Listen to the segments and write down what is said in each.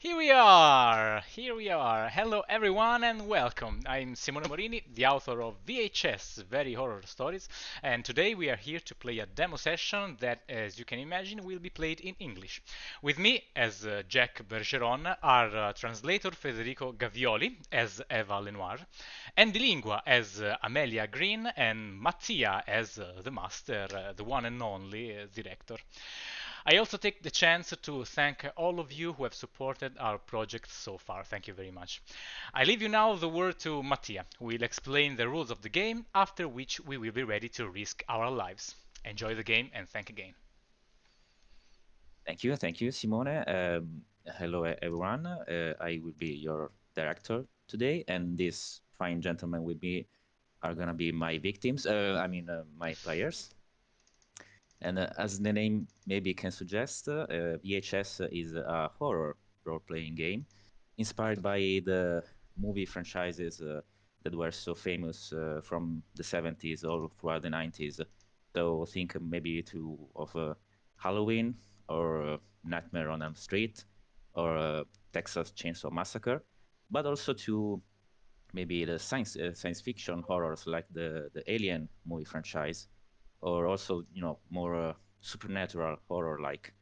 Here we are! Here we are! Hello everyone and welcome! I'm Simone Morini, the author of VHS, Very Horror Stories, and today we are here to play a demo session that, as you can imagine, will be played in English. With me, as Jack Bergeron, are translator Federico Gavioli as Eva Lenoir, and the Lingua as Amelia Green, and Mattia as the master, the one and only director. I also take the chance to thank all of you who have supported our project so far. Thank you very much. I leave you now the word to Mattia, who will explain the rules of the game, after which we will be ready to risk our lives. Enjoy the game and thank again. Thank you, Simone. Hello, everyone. I will be your director today, and these fine gentlemen with me are gonna be my victims. My players. And as the name maybe can suggest, VHS is a horror role-playing game inspired by the movie franchises that were so famous from the 70s all throughout the 90s. So think maybe of Halloween or Nightmare on Elm Street or Texas Chainsaw Massacre, but also to maybe the science fiction horrors like the Alien movie franchise, or also more supernatural horror like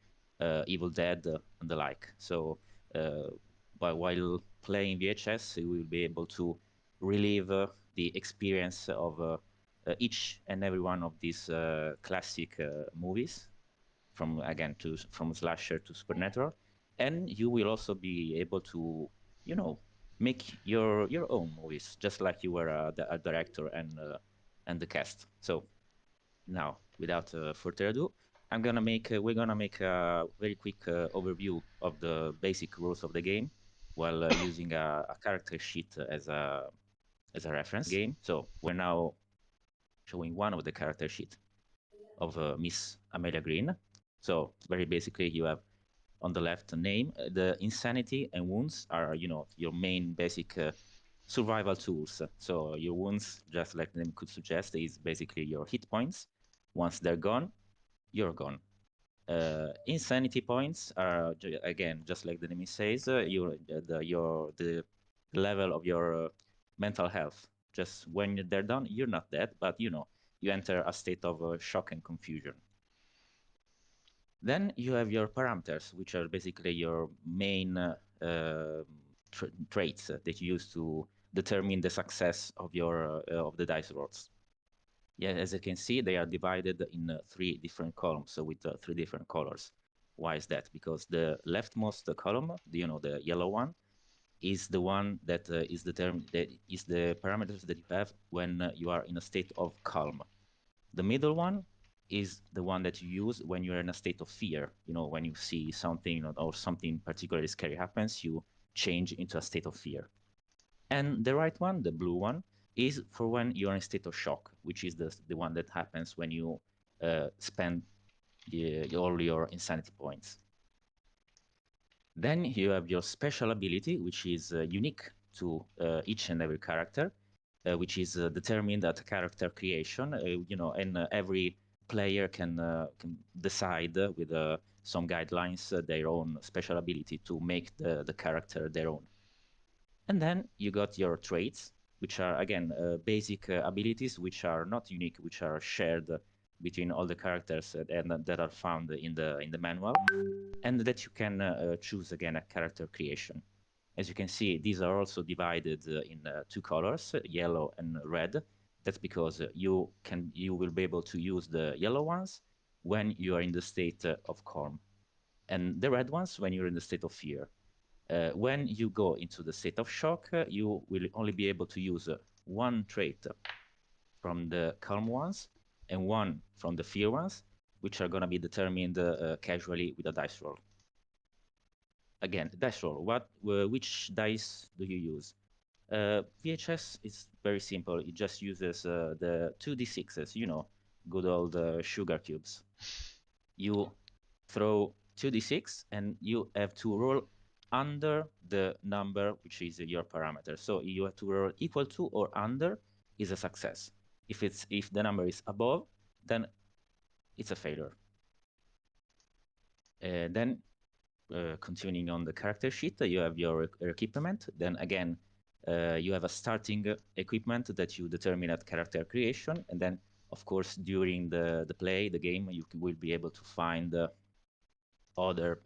Evil Dead and the like. So, but while playing VHS, you will be able to relive the experience of each and every one of these classic movies, from slasher to supernatural, and you will also be able to make your own movies, just like you were a director and the cast. So now, without further ado, we're gonna make a very quick overview of the basic rules of the game while using a character sheet as a reference game. So we're now showing one of the character sheet of Miss Amelia Green. So very basically, you have on the left name. The insanity and wounds are your main basic survival tools. So your wounds, just like the name could suggest, is basically your hit points. Once they're gone, you're gone. Insanity points are again just like the name says, the level of your mental health. Just when they're done, you're not dead, but you enter a state of shock and confusion. Then you have your parameters, which are basically your main traits that you use to determine the success of of the dice rolls. Yeah, as you can see, they are divided in three different columns with three different colors. Why is that? Because the leftmost column, the yellow one, is the one that is the parameters that you have when you are in a state of calm. The middle one is the one that you use when you're in a state of fear. When you see something or something particularly scary happens, you change into a state of fear. And the right one, the blue one, is for when you're in a state of shock, which is the one that happens when you spend all your insanity points. Then you have your special ability, which is unique to each and every character, which is determined at character creation. And every player can decide with some guidelines their own special ability to make the character their own. And then you got your traits, which are again basic abilities, which are not unique, which are shared between all the characters and that are found in the manual, and that you can choose again at character creation. As you can see, these are also divided in two colors, yellow and red. That's because you will be able to use the yellow ones when you are in the state of calm, and the red ones when you're in the state of fear. When you go into the state of shock, you will only be able to use one trait from the calm ones and one from the fear ones, which are going to be determined casually with a dice roll. Again, dice roll. Which dice do you use? VHS is very simple. It just uses the 2d6s, good old sugar cubes. You throw 2d6 and you have to roll under the number which is your parameter. So you have to roll equal to or under is a success. If the number is above, then it's a failure. Then continuing on the character sheet, you have your equipment. Then again, you have a starting equipment that you determine at character creation, and then of course during the play, the game, you will be able to find other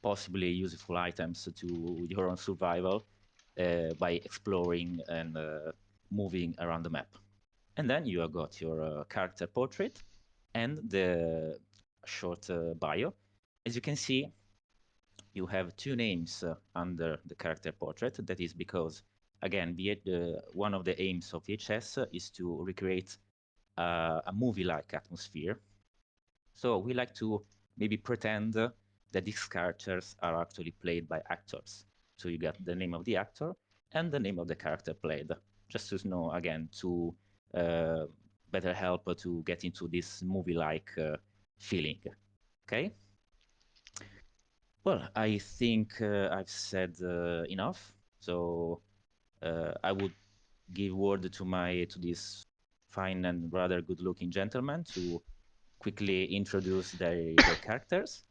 possibly useful items to your own survival by exploring and moving around the map. And then you have got your character portrait and the short bio. As you can see, you have two names under the character portrait. That is because, again, one of the aims of VHS is to recreate a movie-like atmosphere. So we like to maybe pretend that these characters are actually played by actors. So you get the name of the actor and the name of the character played, just to know, again, to uh, better help to get into this movie-like feeling. Okay? Well, I think I've said enough. So I would give word to this fine and rather good-looking gentleman to quickly introduce their characters,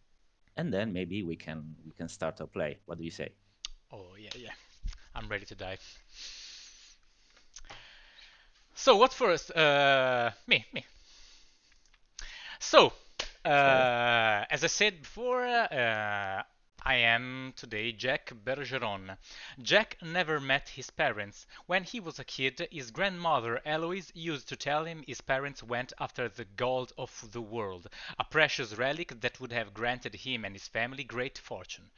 and then maybe we can start our play. What do you say? Oh, yeah, yeah. I'm ready to dive. So, what first? Me. So, Sure. as I said before, I am today Jack Bergeron. Jack never met his parents. When he was a kid, his grandmother Eloise used to tell him his parents went after the gold of the world, a precious relic that would have granted him and his family great fortune.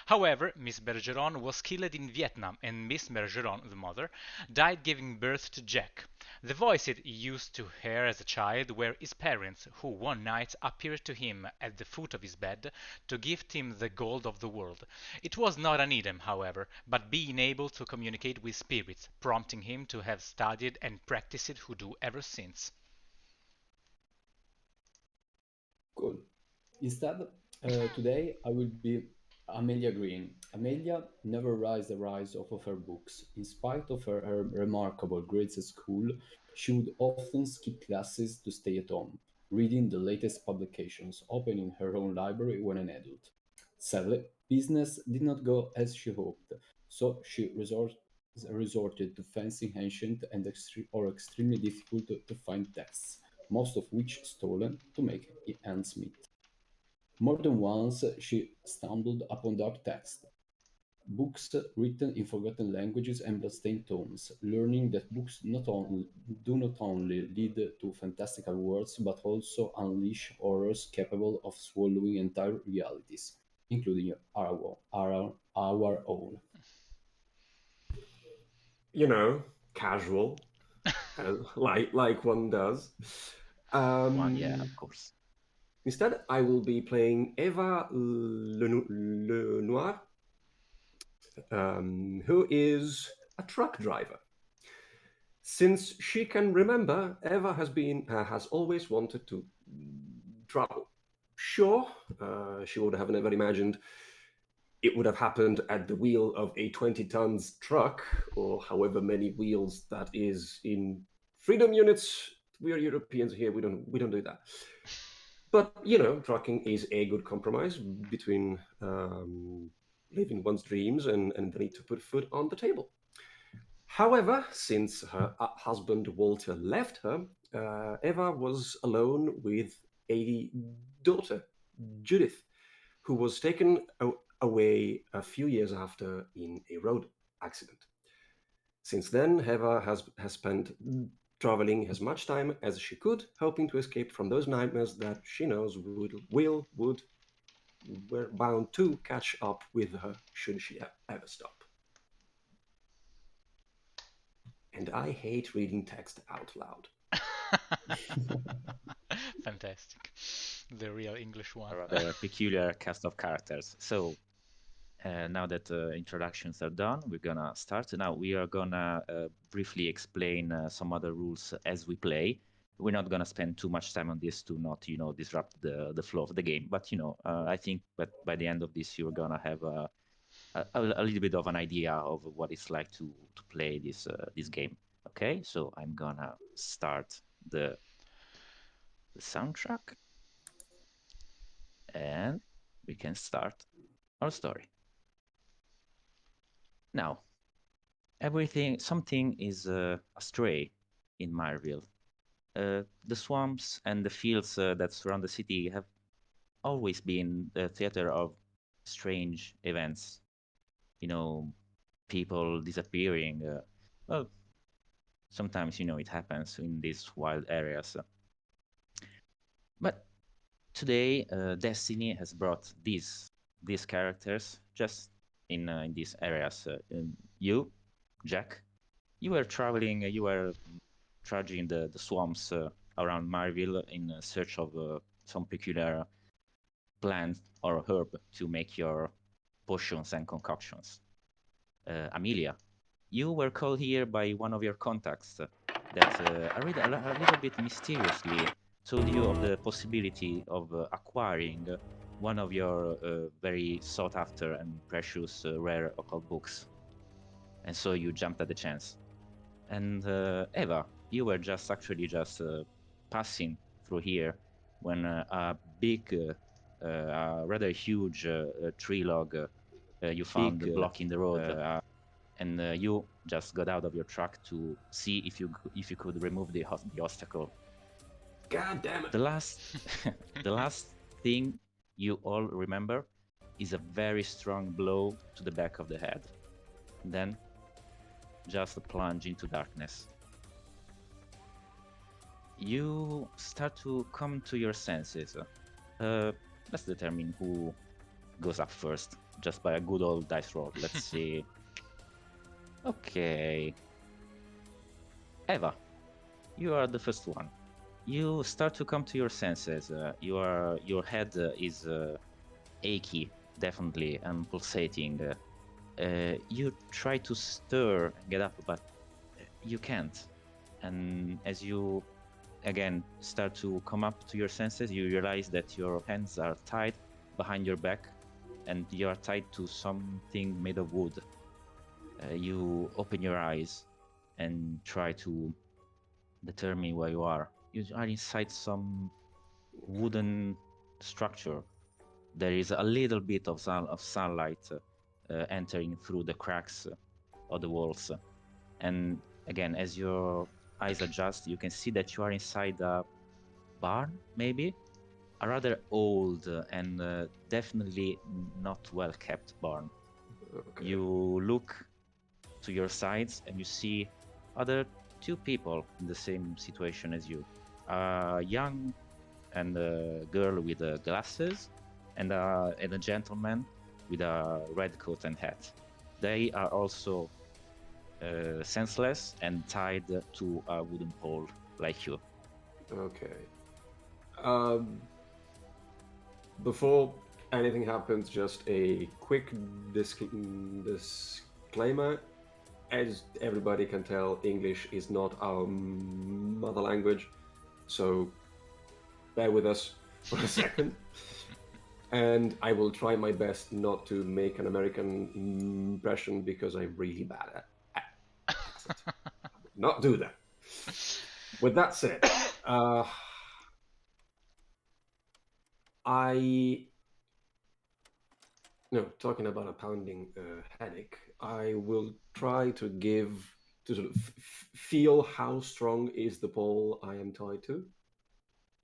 However, Miss Bergeron was killed in Vietnam, and Miss Bergeron, the mother, died giving birth to Jack. The voices he used to hear as a child were his parents, who one night appeared to him at the foot of his bed to gift him the gold of the world. It was not an idiom, however, but being able to communicate with spirits, prompting him to have studied and practiced hoodoo ever since. Cool. Instead, today I will be Amelia Green. Amelia never raised the rise of her books. In spite of her remarkable grades at school, she would often skip classes to stay at home, reading the latest publications, opening her own library when an adult. Sadly, business did not go as she hoped, so she resorted to fancy ancient and extremely difficult to find texts, most of which stolen to make ends meet. More than once she stumbled upon dark texts, books written in forgotten languages and bloodstained tomes, learning that books do not only lead to fantastical worlds but also unleash horrors capable of swallowing entire realities, including our own. You know, casual, like one does. One, yeah, Um, of course. Instead, I will be playing Eva Lenoir, who is a truck driver. Since she can remember, Eva has always wanted to travel. Sure, she would have never imagined it would have happened at the wheel of a 20 tons truck, or however many wheels that is in freedom units. We are Europeans here. We don't do that. But trucking is a good compromise between living one's dreams and the need to put food on the table. However, since her husband Walter left her, Eva was alone with a daughter, Judith, who was taken away a few years after in a road accident. Since then, Eva has spent traveling as much time as she could, hoping to escape from those nightmares that she knows would were bound to catch up with her should she ever stop. And I hate reading text out loud. Fantastic. The real English A one. rather peculiar cast of characters. So now that introductions are done, we're gonna start. Now we are gonna briefly explain some other rules as we play. We're not gonna spend too much time on this to not, disrupt the flow of the game. But I think that by the end of this, you're gonna have a little bit of an idea of what it's like to play this game. Okay, so I'm gonna start the soundtrack, and we can start. our story. Now, something is astray in Marville. The swamps and the fields that surround the city have always been the theater of strange events. You know, people disappearing. Well, sometimes, it happens in these wild areas. But today, Destiny has brought these characters just in these areas. You, Jack, you were traveling. You were trudging the swamps around Marville in search of some peculiar plant or herb to make your potions and concoctions. Amelia, you were called here by one of your contacts that a little bit mysteriously told you of the possibility of acquiring one of your very sought after and precious rare occult books. And so you jumped at the chance. And Eva, you were just passing through here when a big, rather huge tree log you found blocking the road, and you just got out of your truck to see if you could remove the obstacle. God damn it! The last the last thing you all remember is a very strong blow to the back of the head. Then just a plunge into darkness. You start to come to your senses. Let's determine who goes up first, just by a good old dice roll. Let's see. Okay. Eva, you are the first one. You start to come to your senses. Your head is achy, definitely, and pulsating. You try to stir, get up, but you can't. And as you again start to come up to your senses, you realize that your hands are tied behind your back, and you are tied to something made of wood. You open your eyes and try to determine where you are. You are inside some wooden structure. There is a little bit of sunlight entering through the cracks of the walls. And again, as your eyes adjust, you can see that you are inside a barn, maybe? A rather old and definitely not well-kept barn. Okay. You look to your sides and you see other two people in the same situation as you. A young and a girl with glasses and a gentleman with a red coat and hat. They are also senseless and tied to a wooden pole like you. Okay. Before anything happens, just a quick disclaimer. As everybody can tell, English is not our mother language, so bear with us for a second. And I will try my best not to make an American impression because I'm really bad at it. Not do that. With that said, talking about a pounding headache, I will try to sort of feel how strong is the pole I am tied to.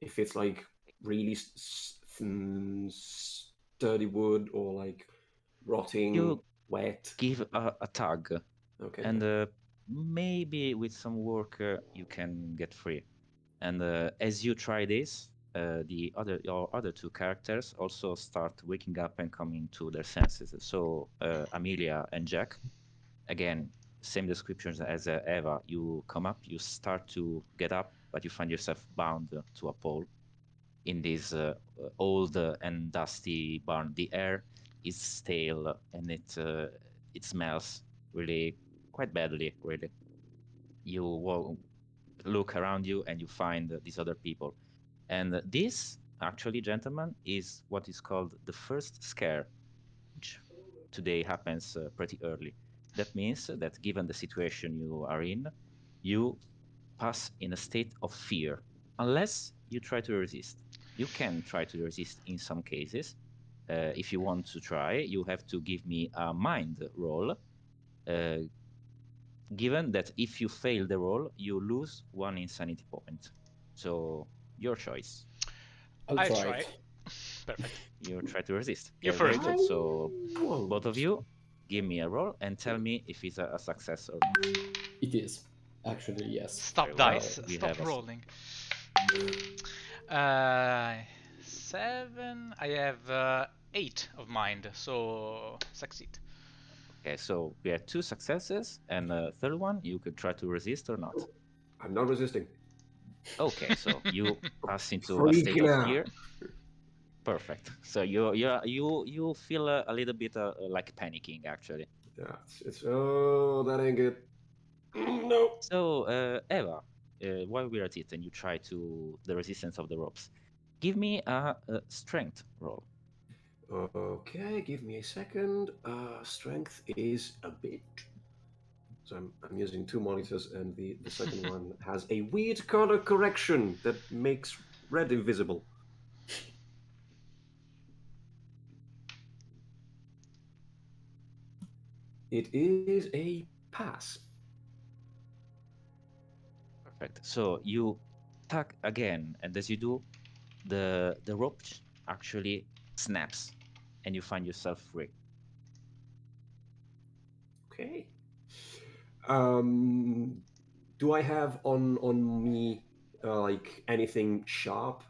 If it's like really sturdy wood or like rotting, You wet. give a tug, Okay. and maybe with some work you can get free. And as you try this, your other two characters also start waking up and coming to their senses. So Amelia and Jack, again, same descriptions as Eva. You come up, you start to get up, but you find yourself bound to a pole in this old and dusty barn. The air is stale and it smells really quite badly. Really, you look around you and you find these other people. And this, actually, gentlemen, is what is called the first scare, which today happens pretty early. That means that given the situation you are in, you pass in a state of fear, unless you try to resist. You can try to resist in some cases, if you want to try, you have to give me a mind roll. Given that if you fail the roll, you lose 1 insanity point. So your choice. I'll I'll try try. it. Perfect. You try to resist. You Okay, very first. good. I So both of won't. you, give me a roll and tell me if it's a success or not. It is. Actually, yes. Very Stop well. dice. We Stop have a rolling. 7. I have 8 of mind, so succeed. okay. So we have 2 successes, and third one you could try to resist or not. I'm not resisting. Okay, so you pass into a state Freaking of out. fear. Perfect. So you feel a little bit like panicking actually. Yeah, it's oh, that ain't good. No. So Eva, while we're at it and you try to the resistance of the ropes, give me a strength roll. Okay, give me a second. Strength is a bit. So I'm using 2 monitors, and the second one has a weird color correction that makes red invisible. It is a pass. Perfect. So you tug again, and as you do, the rope actually snaps, and you find yourself free. Okay. Um, do I have on me like anything sharp?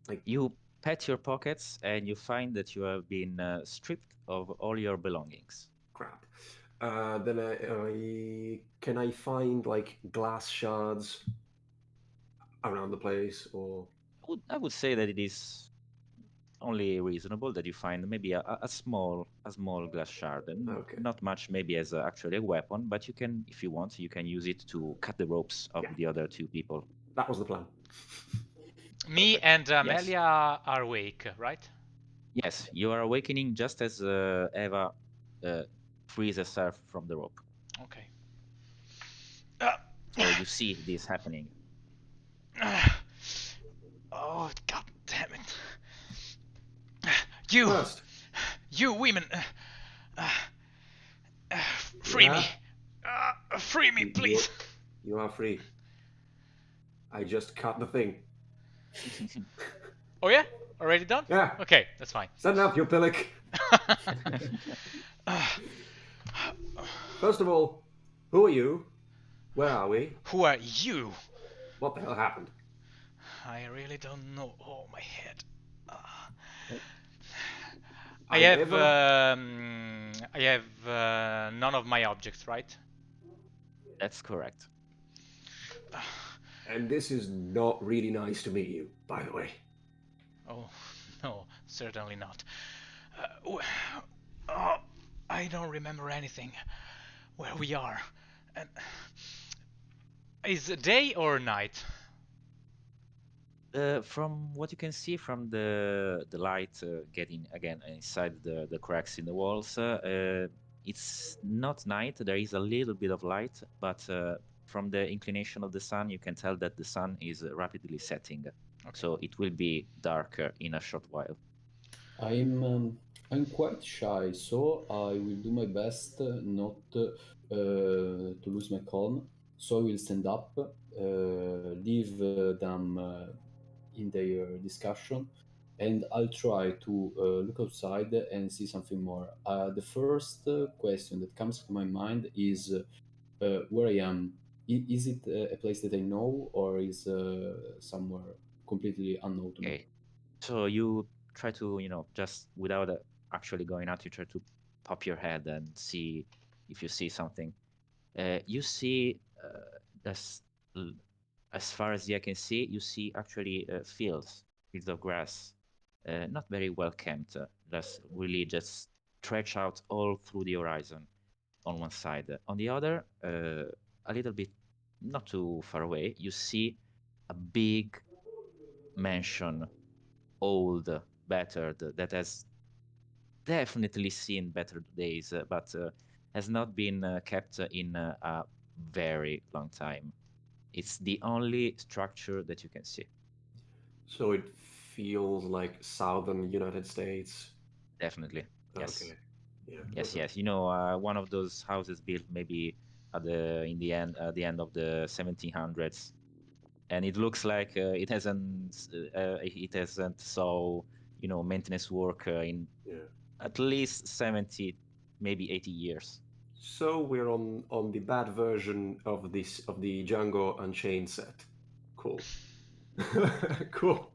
Like You pat your pockets, and you find that you have been stripped of all your belongings. crap. Then I can I find like glass shards around the place or I would say that it is only reasonable that you find maybe a small glass shard, and okay. not much maybe as actually a weapon, but you can, if you want, you can use it to cut the ropes Yeah, of the other 2 people. that was the plan. Me Perfect. and Yes. Amelia are awake, right? Yes, you are awakening just as Eva uh, frees herself from the rope. Okay. Uh, So you see this happening. oh, god damn it. You! First, You women! Uh, uh, free me! yeah, Free me, you please! you are free. I just cut the thing. Oh yeah? Already done? Yeah, Okay, that's fine. stand up, you pillock. First of all, who are you? Where are we? Who are you? What the hell happened? I really don't know. Oh, my head. I'm Eva. I have none of my objects, right? That's correct. And this is not really nice to meet you, by the way. Oh, no, certainly not. Oh, I don't remember anything. Where we are. And is it day or night? From what you can see from the light getting again inside the cracks in the walls, it's not night. There is a little bit of light, but from the inclination of the sun, you can tell that the sun is rapidly setting. Okay. So it will be darker in a short while. I'm quite shy, so I will do my best not to lose my calm. So I will stand up, leave them in their discussion, and I'll try to look outside and see something more. The first question that comes to my mind is where I am. Is it a place that I know, or is somewhere completely unknown to me? Okay. So you try to, just without actually going out, you try to pop your head and see if you see something. You see, as as far as the eye can see, you see actually fields of grass, not very well kept, just really just stretch out all through the horizon on one side. On the other, a little bit not too far away, you see a big mansion, old, battered, that has definitely seen better days, but has not been kept in a very long time. It's the only structure that you can see. So it feels like southern United States. Definitely. Yes. Okay. Yeah. Yes, yes. You know, one of those houses built maybe at the end of the 1700s, and it looks like it hasn't saw maintenance work in Yeah. at least 70, maybe 80 years. So we're on the bad version of the Django Unchained set. Cool. Cool.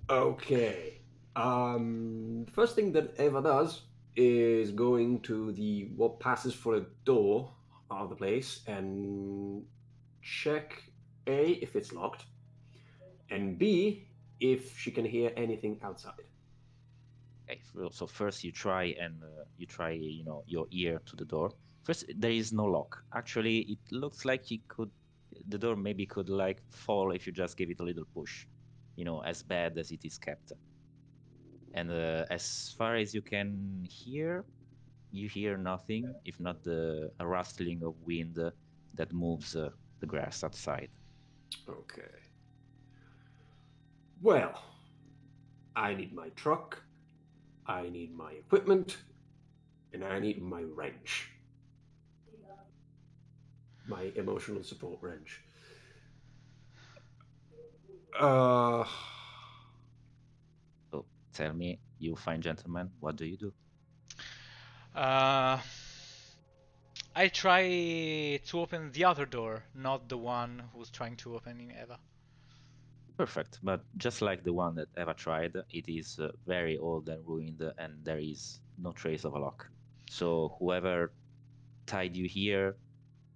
Okay. First thing that Eva does is going to the what passes for a door of the place and check A if it's locked, and B if she can hear anything outside. Okay, so first you try your ear to the door. First, there is no lock. Actually, it looks like the door maybe could like fall if you just give it a little push. As bad as it is kept. And as far as you can hear, you hear nothing if not a rustling of wind that moves the grass outside. Okay. Well, I need my truck, I need my equipment, and I need my wrench. My emotional support wrench. Uh, So tell me, you fine gentleman, what do you do? Uh, I try to open the other door, not the one who's trying to open in Eva. Perfect, but just like the one that Eva tried, it is very old and ruined, and there is no trace of a lock. So whoever tied you here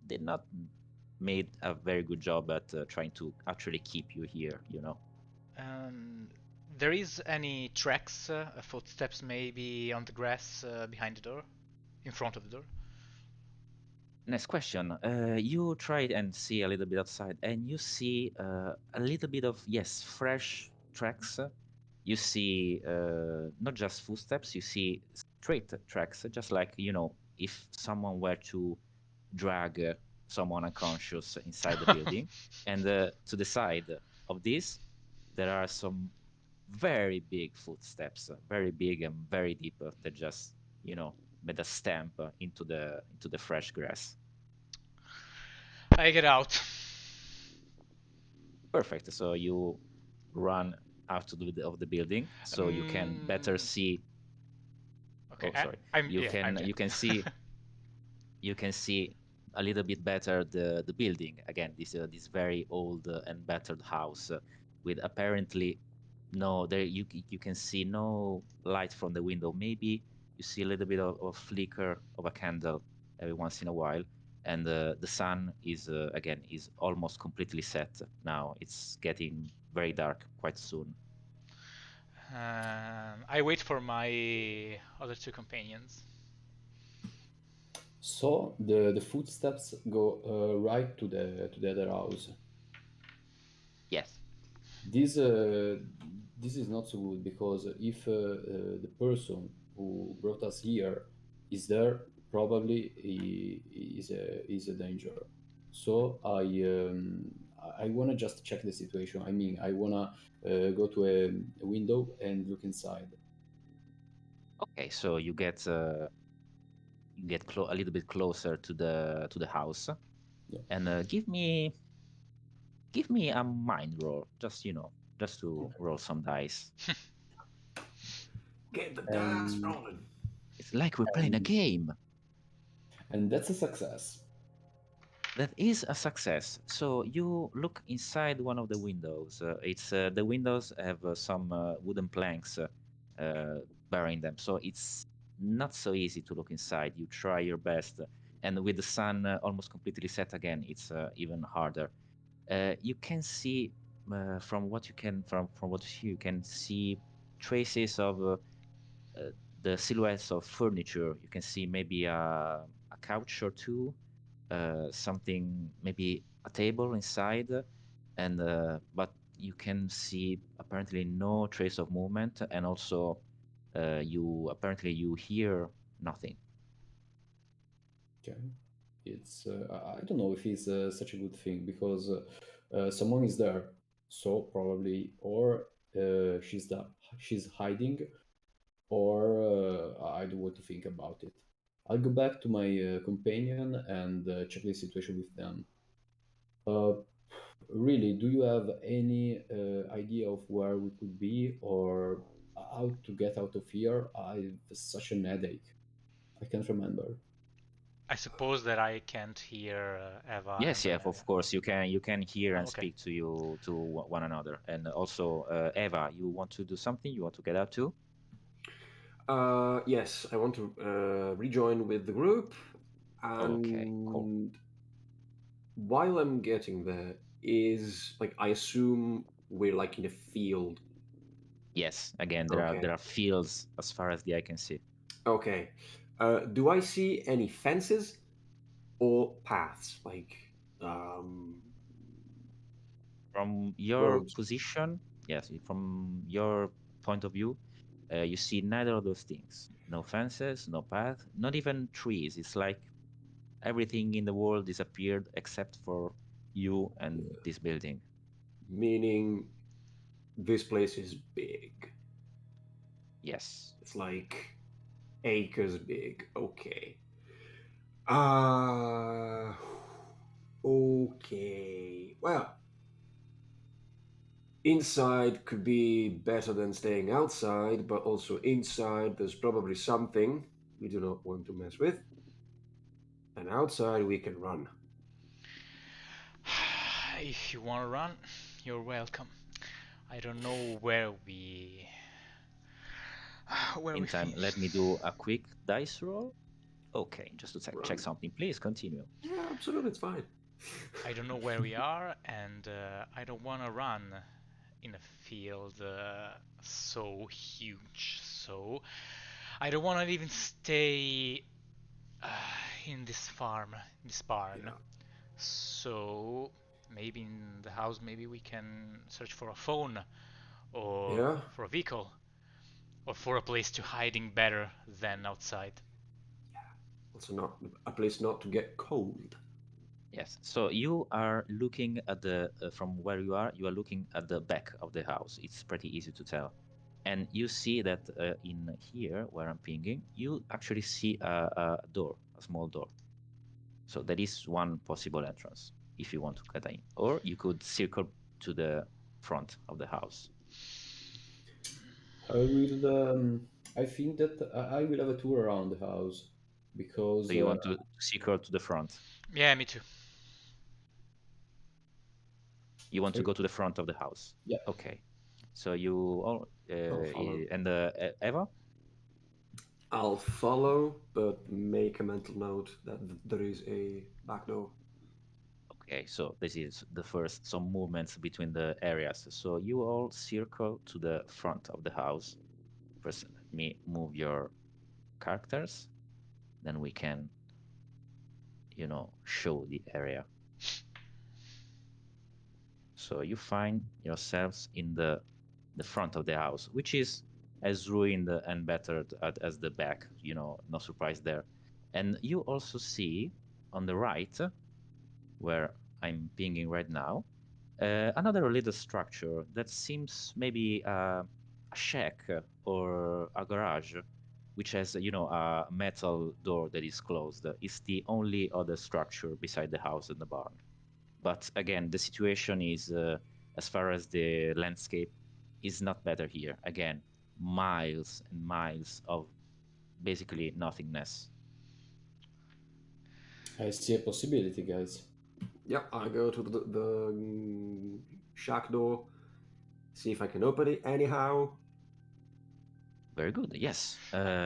did not made a very good job at trying to actually keep you here. Um, there is any tracks, footsteps maybe on the grass behind the door, in front of the door? Next question. You try and see a little bit outside, and you see a little bit of, yes, fresh tracks. You see not just footsteps, you see straight tracks, just like, if someone were to drag someone unconscious inside the building. And to the side of this, there are some very big footsteps, very big and very deep, that just, made a stamp into the fresh grass. I get out. Perfect. So you run out of the building so you can better Um, see. okay, Oh, sorry. I'm You yeah, I'm can dead. you can see you can see a little bit better the building. Again, this very old and battered house with apparently no there you can see no light from the window. Maybe you see a little bit of flicker of a candle every once in a while, and the sun is almost completely set now. It's getting very dark quite soon. I wait for my other two companions. So the footsteps go right to the other house. Yes. This this is not so good because if the person who brought us here is there, probably he is a danger. So I wanna just check the situation. I mean, I wanna go to a window and look inside. Okay, so you get a little bit closer to the house, Yeah. and give me a mind roll, just to roll some dice. get the dice And rolling. It's like we're playing a and game. and that's a success. That is a success. So you look inside one of the windows. It's the windows have some wooden planks bearing them, so it's not so easy to look inside. You try your best, and with the sun almost completely set again, it's even harder. You can see from what you see, you can see traces of the silhouettes of furniture. You can see maybe a couch or two, something, maybe a table inside, and but you can see apparently no trace of movement, and also you hear nothing. Okay. It's I don't know if it's such a good thing because someone is there, so probably or she's hiding, or I don't want to think about it. I'll go back to my companion and check the situation with them. Uh, Really, do you have any idea of where we could be or how to get out of here? I have such an headache. I can't remember. I suppose that I can't hear Eva Yes, and yeah, of course. You can hear and oh, okay. speak to one another. And also, Eva, you want to do something? You want to get out too? Yes, I want to rejoin with the group, Okay, cool. and while I'm getting there, is like I assume we're like in a field. Yes, again, there Okay. are fields as far as the eye can see. Okay. Do I see any fences or paths, like um, From your roads? position, yes, from your point of view, you see neither of those things. No fences, no path, not even trees. It's like everything in the world disappeared except for you and this building. Meaning this place is big. Yes. It's like acres big. Okay. Uh okay. Well, inside could be better than staying outside, but also inside there's probably something we do not want to mess with. And outside we can run. If you want to run, you're welcome. I don't know where we where we Meantime, let me finish. do a quick dice roll. Okay, just to check Run. something. Please continue. Yeah, absolutely, it's fine. I don't know where we are, and I don't want to run in a field so huge. So I don't want to even stay in this farm, this barn. Yeah. So maybe in the house, maybe we can search for a phone or Yeah. for a vehicle or for a place to hiding better than outside. Also, not a place not to get cold. Yes. So you are looking at the from where you are looking at the back of the house. It's pretty easy to tell. And you see that in here where I'm pinging, you actually see a door, a small door. So that is one possible entrance if you want to get in. Or you could circle to the front of the house. I will. I think that I will have a tour around the house So because you want to circle to the front. Yeah, me too. You want to I, go to the front of the house. yeah, Okay. So you all I'll follow. and Eva. I'll follow, but make a mental note that there is a back door. Okay, so this is the first some movements between the areas. So you all circle to the front of the house. First, let me move your characters. Then we can, show the area. So you find yourselves in the front of the house, which is as ruined and battered as the back. No surprise there. And you also see on the right, where I'm pinging right now, another little structure that seems maybe a shack or a garage, which has, a metal door that is closed. It's the only other structure beside the house and the barn. But again, the situation is, as far as the landscape, is not better here. Again, miles and miles of basically nothingness. I see a possibility, guys. Yep, I go to the shack door, see if I can open it anyhow. Very good. Yes.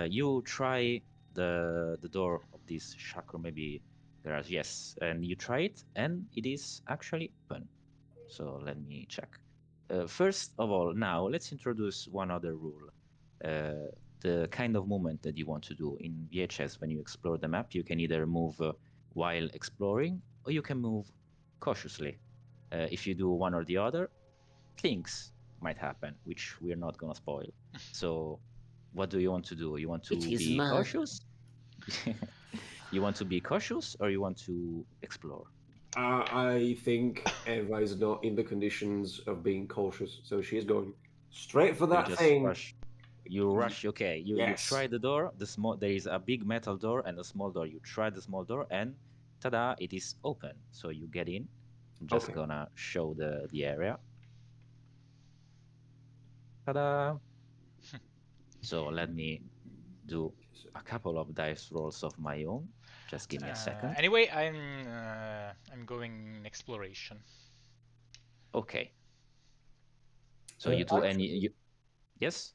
You try the door of this shack or maybe garage. Yes, and you try it, and it is actually open. So let me check. First of all, now let's introduce one other rule. Uh, the kind of movement that you want to do in VHS when you explore the map, you can either move while exploring or you can move cautiously. If you do one or the other, things might happen, which we're not going to spoil. So, what do you want to do? You want It to is be mud. cautious? You want to be cautious or you want to explore? I think Eva is not in the conditions of being cautious, so she is going. Straight for You that just thing. rush. You rush. Okay. You Yes. try the door. The small. There is a big metal door and a small door. You try the small door, and tada! It is open. So you get in. I'm just Okay. gonna show the area. Ta-da! So let me do a couple of dice rolls of my own. Just give me a second. Anyway, I'm going exploration. Okay. So you two Actually, yes?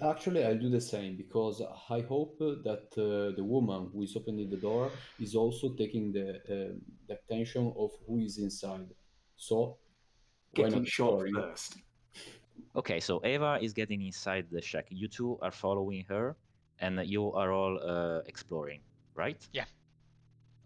actually, I'll do the same because I hope that the woman who is opening the door is also taking the attention of who is inside. So why not Getting shot exploring? first. Okay, so Eva is getting inside the shack. You two are following her, and you are all exploring, right? Yeah.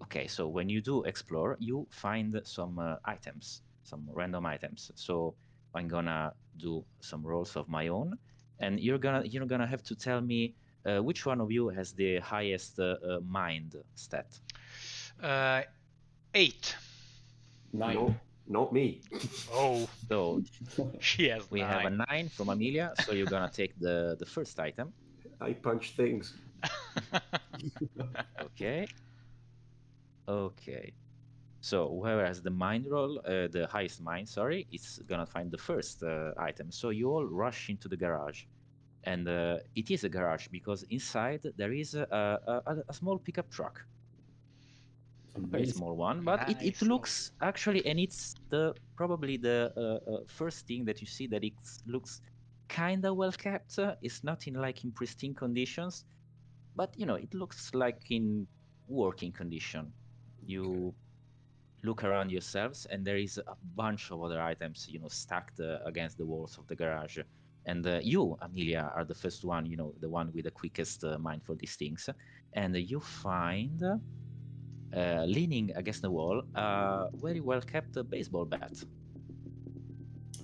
Okay, so when you do explore, you find some items, some random items. So I'm gonna do some rolls of my own, and you're gonna have to tell me which one of you has the highest mind stat. 8. 9. No, not me. Oh, So she has we have a 9. 9 from Amelia, so you're gonna take the first item. I punch things. Okay. Okay. So whoever has the mind roll, the highest mind, sorry, is gonna find the first item. So you all rush into the garage, and it is a garage because inside there is a small pickup truck, a very Amazing. small one, but it Nice. Oh. looks actually, and it's probably the first thing that you see that it looks kind of well kept. It's not in pristine conditions, but it looks like in working condition. You look around yourselves, and there is a bunch of other items, stacked against the walls of the garage. And you, Amelia, are the first one, the one with the quickest mind for these things. And you find, leaning against the wall, a very well kept baseball bat.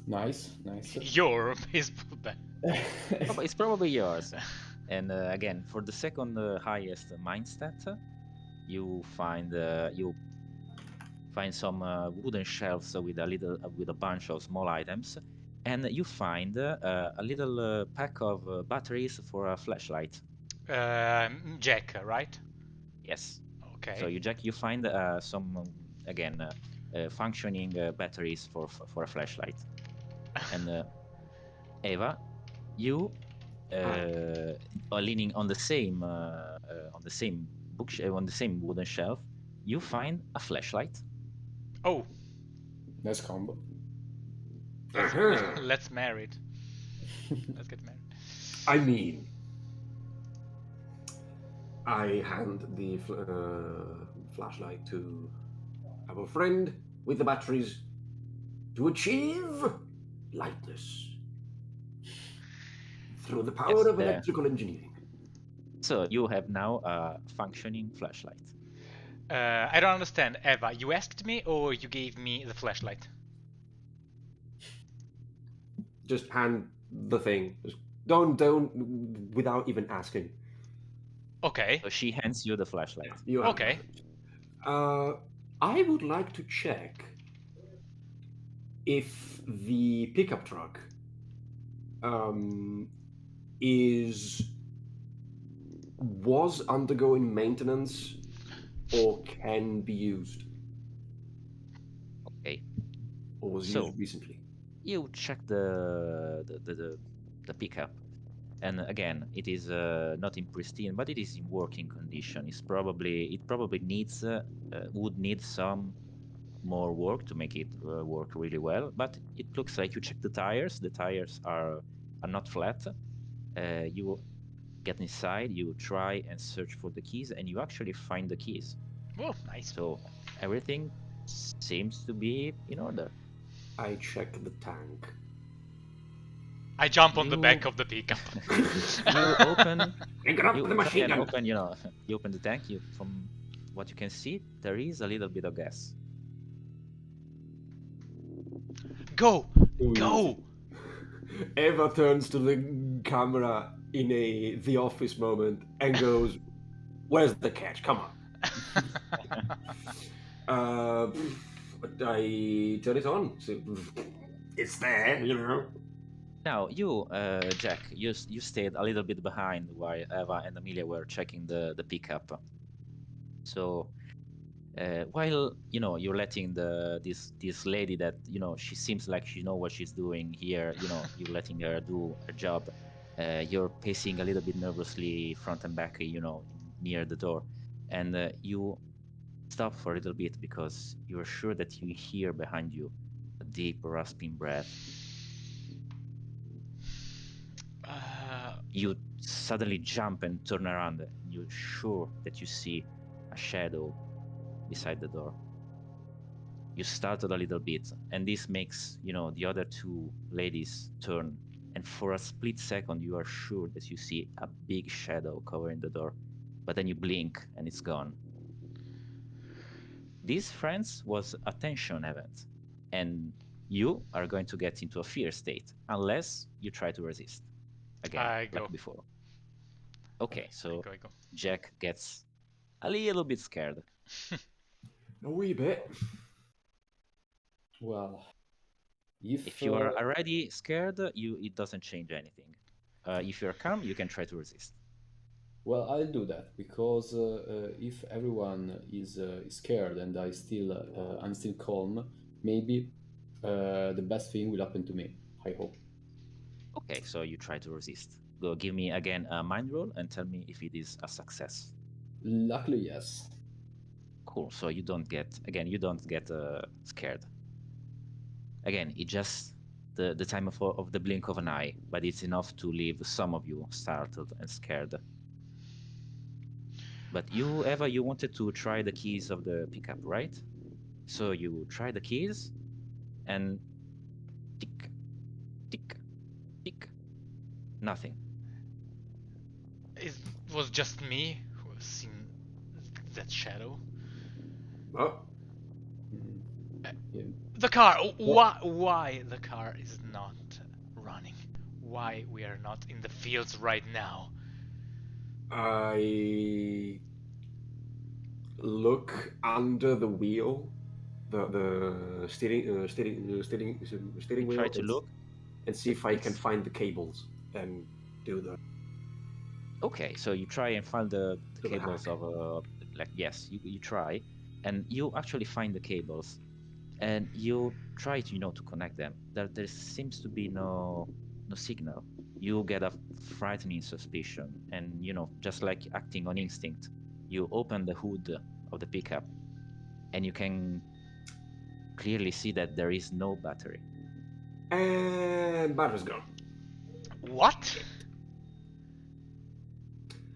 Nice, nice. Your baseball bat. It's probably yours. And again, for the second highest mind stat, you find some wooden shelves with with a bunch of small items, and you find a little pack of batteries for a flashlight. Jack, right? Yes. So Okay. you find some again functioning batteries for a flashlight. And Eva, you are leaning on the same on the same wooden shelf. You find a flashlight. Oh, Nice combo. Uh-huh. let's married. Let's get married. I mean, I hand the flashlight to our friend with the batteries to achieve lightness through the power Yes, of there. electrical engineering. So you have now a functioning flashlight. I don't understand, Eva. You asked me, or you gave me the flashlight? Just hand the thing. Just don't, without even asking. Okay. So she hands you the flashlight. You have Okay. I would like to check if the pickup truck was undergoing maintenance or can be used Okay. or was So- used recently. You check the pickup, and again, it is not in pristine, but it is in working condition. It probably needs would need some more work to make it work really well. But it looks like you check the tires. The tires are not flat. You get inside, you try and search for the keys, and you actually find the keys. Oh, nice. So everything seems to be in order. I check the tank. I jump on the You- back of the pickup. You open Pick it up you with the try machine and gun. open, you open the tank. From what you can see, there is a little bit of gas. Go! Too Go! Eva turns to the camera in a The Office moment and goes, "Where's the catch? Come on." I turn it on. So, it's there, Now, you, Jack, you stayed a little bit behind while Eva and Amelia were checking the pickup. So, while you're letting this lady that she seems like she know what she's doing here, you're letting her do her job. You're pacing a little bit nervously front and back, near the door, and you stop for a little bit because you're sure that you hear behind you a deep, rasping breath. You suddenly jump and turn around, and you're sure that you see a shadow beside the door. You startled a little bit, and this makes, the other two ladies turn. And for a split second, you are sure that you see a big shadow covering the door. But then you blink and it's gone. This, friends, was a tension event. And you are going to get into a fear state unless you try to resist. Again, I go. like before. Okay, so I go. Jack gets a little bit scared. A wee bit. Well, If you are already scared, it doesn't change anything. If you're calm, you can try to resist. well, I'll do that because if everyone is scared and I'm still calm, maybe the best thing will happen to me. I hope. Okay, so you try to resist. Go give me again a mind roll and tell me if it is a success. Luckily, yes. Cool. So you don't get scared. Again, it just the time of the blink of an eye, but it's enough to leave some of you startled and scared. But you, Eva, you wanted to try the keys of the pickup, right? So you try the keys, and tick, tick, tick, nothing. It was just me who have seen that shadow. Oh, Yeah. The car. Why the car is not running? Why we are not in the fields right now? I look under the wheel, the steering You try wheel, to look. and see if I can It's find the cables and do the. okay. So you try and find the the cables hack. of like yes, you try, and you actually find the cables, and you try to to connect them. There seems to be no signal. You get a frightening suspicion, and just like acting on instinct, you open the hood of the pickup, and you can clearly see that there is no battery. And battery's gone. What?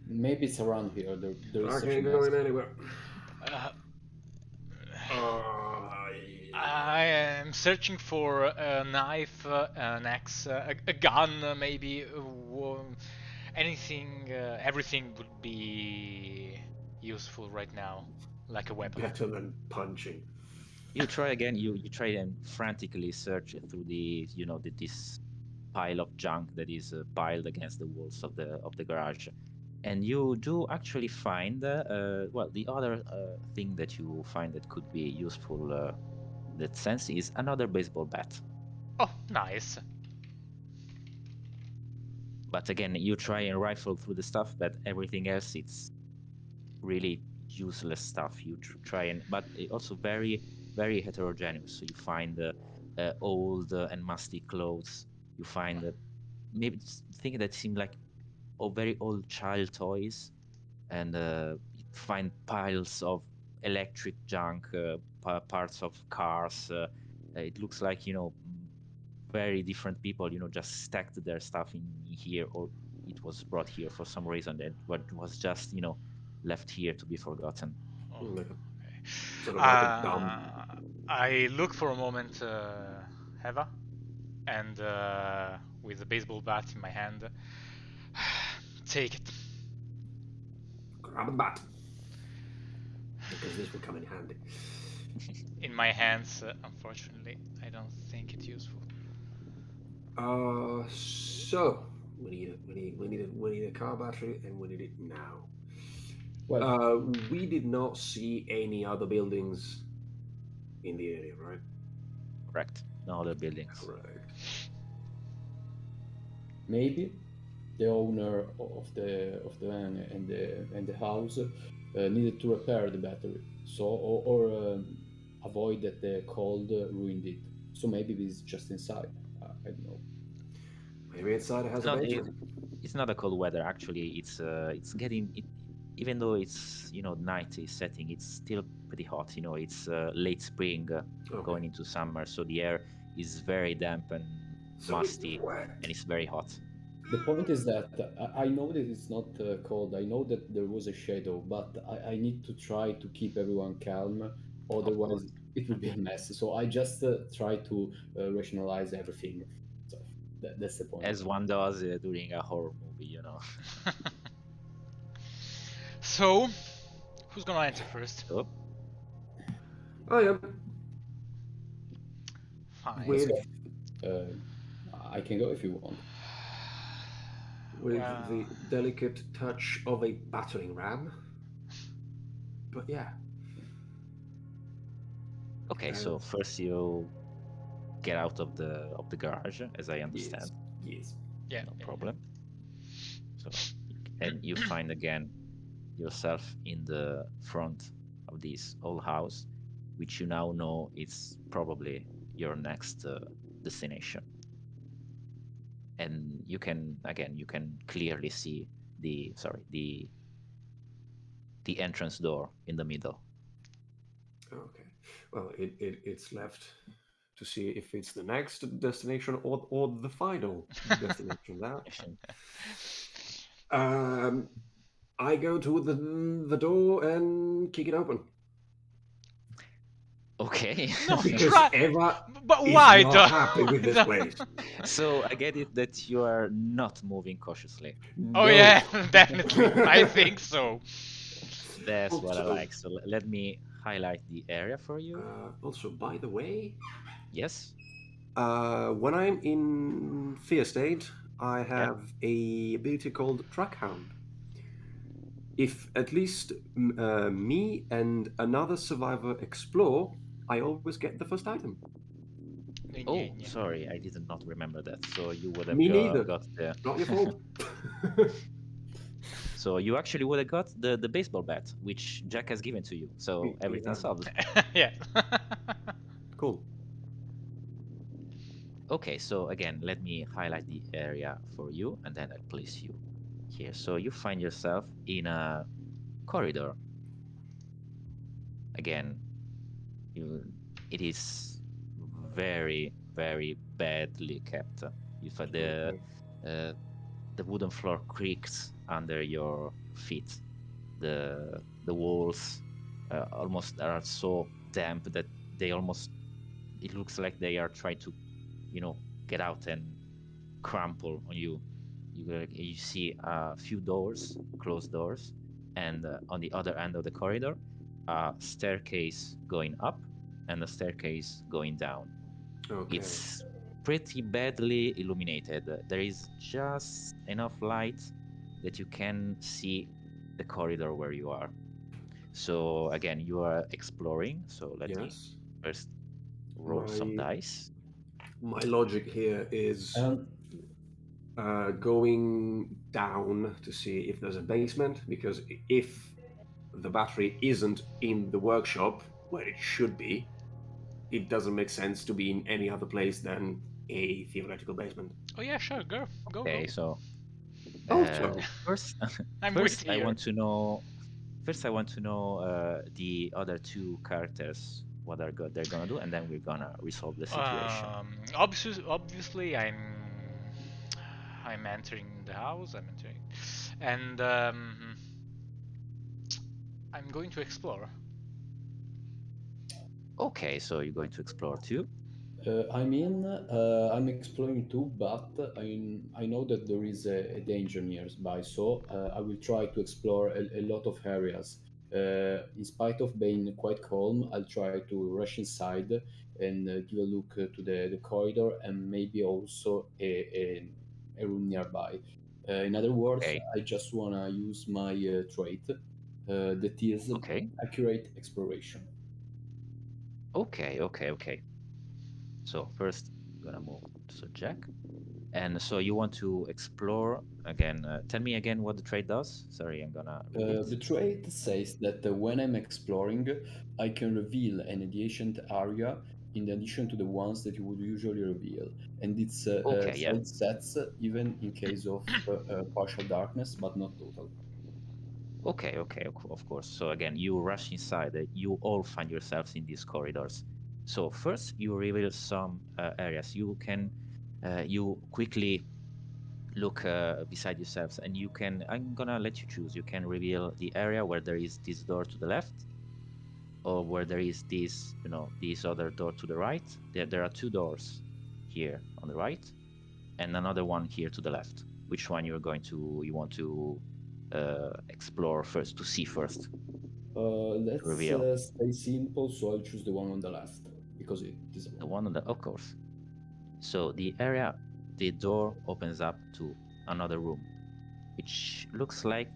Maybe it's around here. There is I such a can't mess. go in anywhere. Uh, I I am searching for a knife, an axe, a gun, maybe. Anything, everything would be useful right now, like a weapon. better than punching. You try again. You try and frantically search through this pile of junk that is piled against the walls of the garage, and you do actually find well, the other thing that you find that could be useful in that sense is another baseball bat. Oh, nice. But again, you try and rifle through the stuff, but everything else it's really useless stuff. You try and but also very very heterogeneous. So you find old and musty clothes. You find maybe things that seem like very old child toys, and you find piles of electric junk, parts of cars. It looks like very different people, just stacked their stuff in here, or it was brought here for some reason that what was just left here to be forgotten. Oh, Like a, okay. sort of like a dumb. I look for a moment, Heva, and with the baseball bat in my hand, take it. Grab a bat. Because this will come in handy. In my hands, unfortunately, I don't think it's useful. So we need a car battery, and we need it now. Well, We did not see any other buildings in the area, right? Correct. No other buildings. Correct. Maybe the owner of the van and the house needed to repair the battery, so or avoid that the cold ruined it. So maybe it's just inside. I don't know. Maybe inside it It's has a not. basement. It's not a cold weather. Actually, it's getting. Even though it's night is setting, it's still pretty hot. It's late spring, Okay. going into summer, so the air is very damp and So it's musty, wet. and it's very hot. The point is that I know that it's not cold. I know that there was a shadow, but I need to try to keep everyone calm. Of Otherwise, course, it will be a mess. So I just try to rationalize everything. So that's the point. as one does during a horror movie. So, who's gonna enter first? So, I am Fine. Let's with go. Uh, I can go if you want. with Well, the delicate touch of a battering ram. But yeah, okay, so first you get out of the garage, as I understand. Yes, yes. yeah, No yeah. problem. So, and you find again yourself in the front of this old house, which you now know is probably your next destination. And you can clearly see the entrance door in the middle. okay. Well, it's left to see if it's the next destination or the final destination. That um, I go to the door and kick it open Okay. No, because try. Eva But is why not though? happy with this place. So I get it that you are not moving cautiously. Oh No. yeah, definitely. I think so. That's what I Also, like. So let me highlight the area for you. also, by the way, Yes. when I'm in fear state, I Yeah. have a ability called Trackhound. If at least me and another survivor explore, I always get the first item. Oh, sorry, I did not remember that. So you would have Me neither. got the. Not your fault. So you actually would have got the baseball bat, which Jack has given to you. So everything's Either. solved. Yeah. Cool. Okay, so again, let me highlight the area for you, and then I'll place you here. So you find yourself in a corridor. Again, you, it is very, very badly kept. You find Okay. uh, the wooden floor creaks under your feet. The walls almost are so damp that they almost it looks like they are trying to get out and crumple on you. You see a few doors, closed doors, and on the other end of the corridor, a staircase going up and a staircase going down. Okay. It's pretty badly illuminated. There is just enough light that you can see the corridor where you are. So again, you are exploring. So let me Yes. first roll some My dice. my logic here is Um, going down to see if there's a basement, because if the battery isn't in the workshop where it should be, it doesn't make sense to be in any other place than a theoretical basement. Oh yeah, sure. Go, go, Okay, go. so Also, first, I'm with first I here. want to know. First, I want to know the other two characters what they're gonna do, and then we're gonna resolve the situation. Obviously, I'm entering the house. I'm entering, and I'm going to explore. Okay, so you're going to explore too. I'm exploring too, but I know that there is a danger nearby, so I will try to explore a lot of areas. In spite of being quite calm, I'll try to rush inside and give a look to the corridor and maybe also a room nearby. In other words, Okay, I just want to use my trait that is okay, accurate exploration. okay. So first, gonna move. So Jack. And so you want to explore again. Tell me again what the trade does. Sorry, I'm gonna read it. The trait says that when I'm exploring, I can reveal an adjacent area in addition to the ones that you would usually reveal, and its Okay, yeah. fate sets even in case of partial darkness, but not total. Okay, okay, of course. So again, you rush inside. You all find yourselves in these corridors. So first, you reveal some areas. You quickly look beside yourselves, and you can. I'm gonna let you choose. You can reveal the area where there is this door to the left, or where there is this, this other door to the right. There are two doors here on the right, and another one here to the left. Which one you want to explore first, to see first, to Let's reveal? stay simple, so I'll choose the one on the left because it is The one on the, of course. So the door opens up to another room, which looks like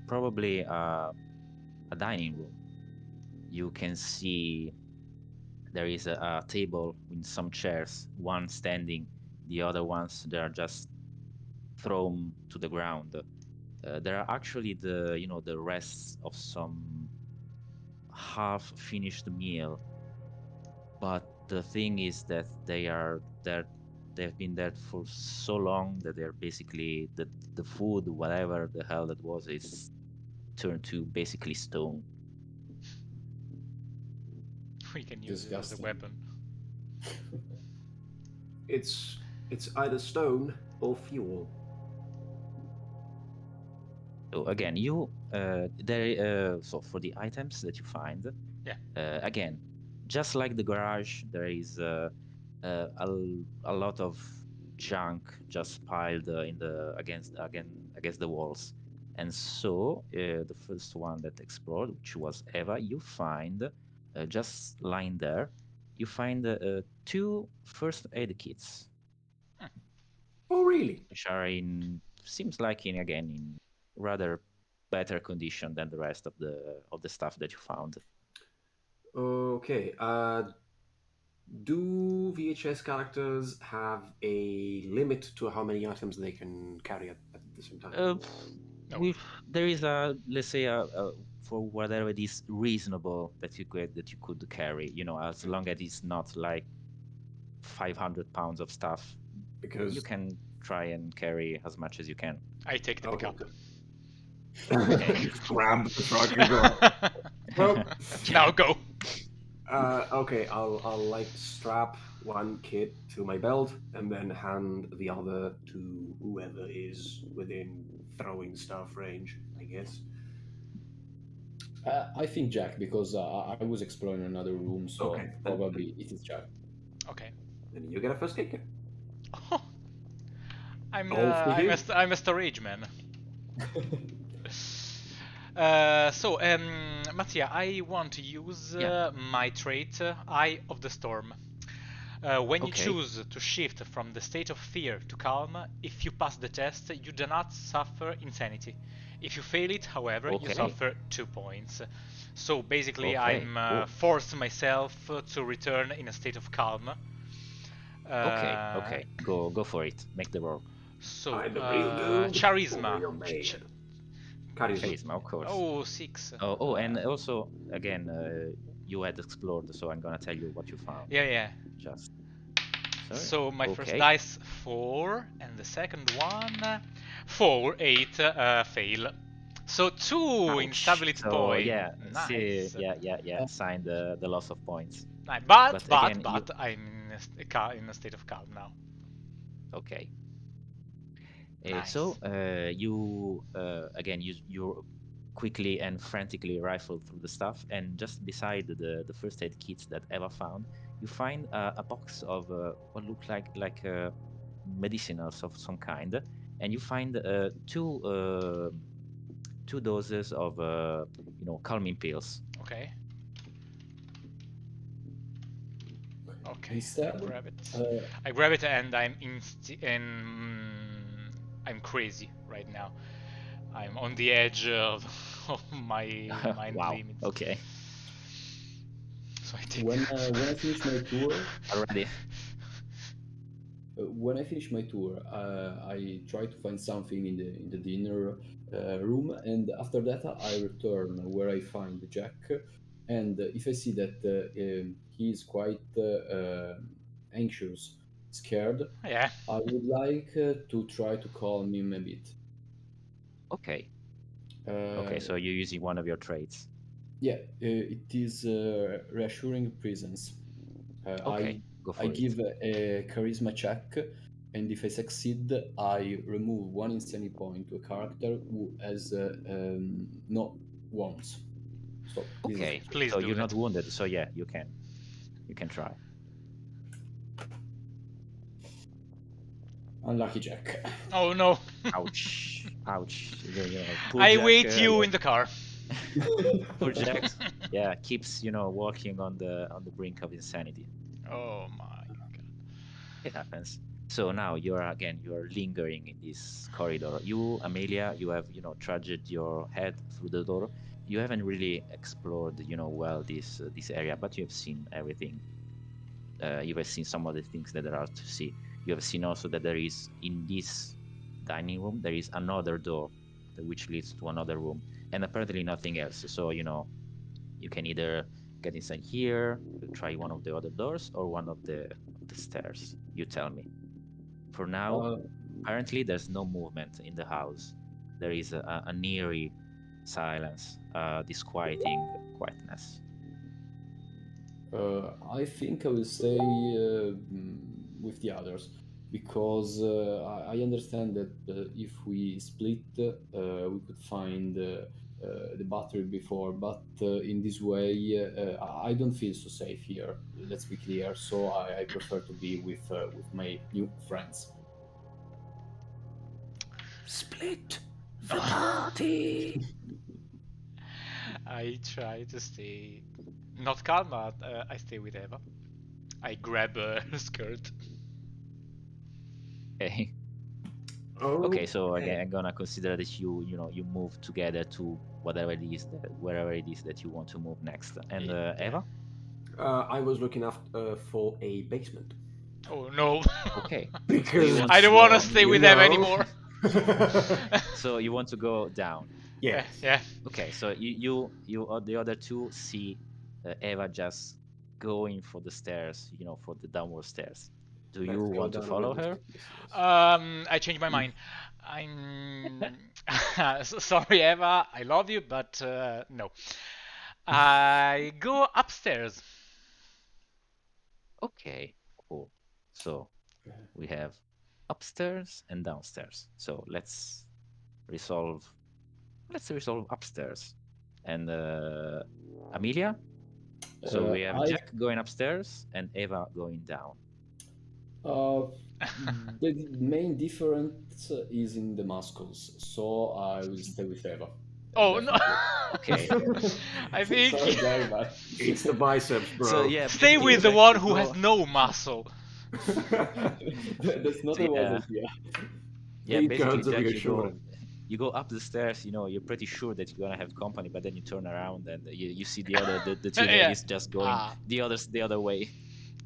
probably a dining room. You can see there is a table with some chairs, one standing, the other ones they are just thrown to the ground. There are actually the rests of some half-finished meal, but the thing is that they've been there for so long that they're basically the food, whatever the hell that was, is turned to basically stone. We can use it as a disgusting. weapon. It's either stone or fuel. So again, so for the items that you find, Yeah. again, just like the garage, there is a lot of junk just piled in the against the walls. And so the first one that explored, which was Eva, you find just lying there, you find two first aid kits, Oh, really? which are seems like in rather better condition than the rest of the stuff that you found. Okay. Do VHS characters have a limit to how many items they can carry at the same time? Uh, No. with There is let's say for whatever it is reasonable that you could carry, as long as it's not like 500 pounds of stuff, you Because can try and carry as much as you can. I take the okay, pickup. just grab the truck and go. Well, Now go. okay, I'll like strap one kit to my belt and then hand the other to whoever is within throwing stuff range, I guess. I think Jack because I was exploring another room, so Okay, probably it is Jack. Okay. then you get a first aid kit. Go figure. I'm a storage man. So, Mattia, I want to use my trait, Eye of the Storm. When you Okay. choose to shift from the state of fear to calm, if you pass the test, you do not suffer insanity. If you fail it, however, you Okay. suffer 2 points. So basically, Okay, I'm cool. forced myself to return in a state of calm. Okay. Go for it. Make the roll. So, I'm the real dude. charisma. Real man. Charisma. Charisma, of course. Oh, 6. And also again, you had explored, so I'm gonna tell you what you found. Yeah. Just sorry. So my first Okay. dice 4, and the second one 4, 8, fail. So 2 Ouch. instability So point. yeah, Nice. sign the loss of points. Nice. But again, But I'm in a state of calm now. Okay. Nice. So you again you quickly and frantically rifle through the stuff, and just beside the first aid kits that Eva found, you find a box of what look like medicinals of some kind, and you find two doses of calming pills. Okay. Okay. Instead, I grab it. I grab it, and I'm crazy right now. I'm on the edge of my mind Wow. limits. Okay. So I take. when I finish my tour, Already. When I finish my tour, I try to find something in the dinner room, and after that I return where I find Jack. And if I see that he is quite anxious, scared, Yeah. I would like to try to calm him a bit. Okay. Okay, Uh, so you're using one of your traits. yeah, it is reassuring presence. Okay, go I for it. give a charisma check, and if I succeed, I remove one insanity point to a character who has no wounds. So this is Okay, it. Please so do you're that. not wounded, so yeah, you can try. Unlucky Jack. Oh no. Ouch, ouch. Poor I Jack. wait you in the car. Poor Jack. Yeah, keeps walking on the brink of insanity. Oh my god. It happens. So now you're lingering in this corridor. You, Amelia, you have trudged your head through the door. You haven't really explored well this area, but you have seen everything. You have seen some of the things that there are to see. You have seen also that there is in this dining room there is another door which leads to another room, and apparently nothing else. So you can either get inside here, try one of the other doors, or one of the stairs. You tell me. For now, uh, apparently there's no movement in the house. There is an eerie silence, disquieting quietness. I think I will stay with the others because I understand that if we split, we could find the battery before, but in this way, I don't feel so safe here. Let's be clear. So I prefer to be with my new friends. Split the party. I try to stay not calm, but I stay with Eva. I grab her skirt. Okay. Okay, so again, Okay. I'm gonna consider that you move together to wherever it is that you want to move next. And Yeah. Eva, I was looking after for a basement Oh no. okay, so you want because I to don't want to go, stay you with Eva know. anymore. so you want to go down. Yes. Yeah. Okay, so the other two see Eva just going for the stairs, for the downward stairs. Do you Let's go want to down follow her? realistic listeners. I changed my mind. I'm sorry, Eva. I love you, but no. I go upstairs. Okay, cool. So we have upstairs and downstairs. So resolve let's resolve upstairs. And Amelia, so we have I Jack going upstairs and Eva going down. uh, the main difference is in the muscles, so I will stay with Eva. Oh no. Definitely. Okay. I think Sorry, Jerry, but It's the biceps, So bro. yeah, stay basically with the Jack, one you who has go. no muscle. that's not So a wise yeah, idea. yeah, Eight basically cards of Jack, reassurance. you go up the stairs. You're pretty sure that you're gonna have company, but then you turn around and you see the two Yeah. ladies just going Ah, the other way.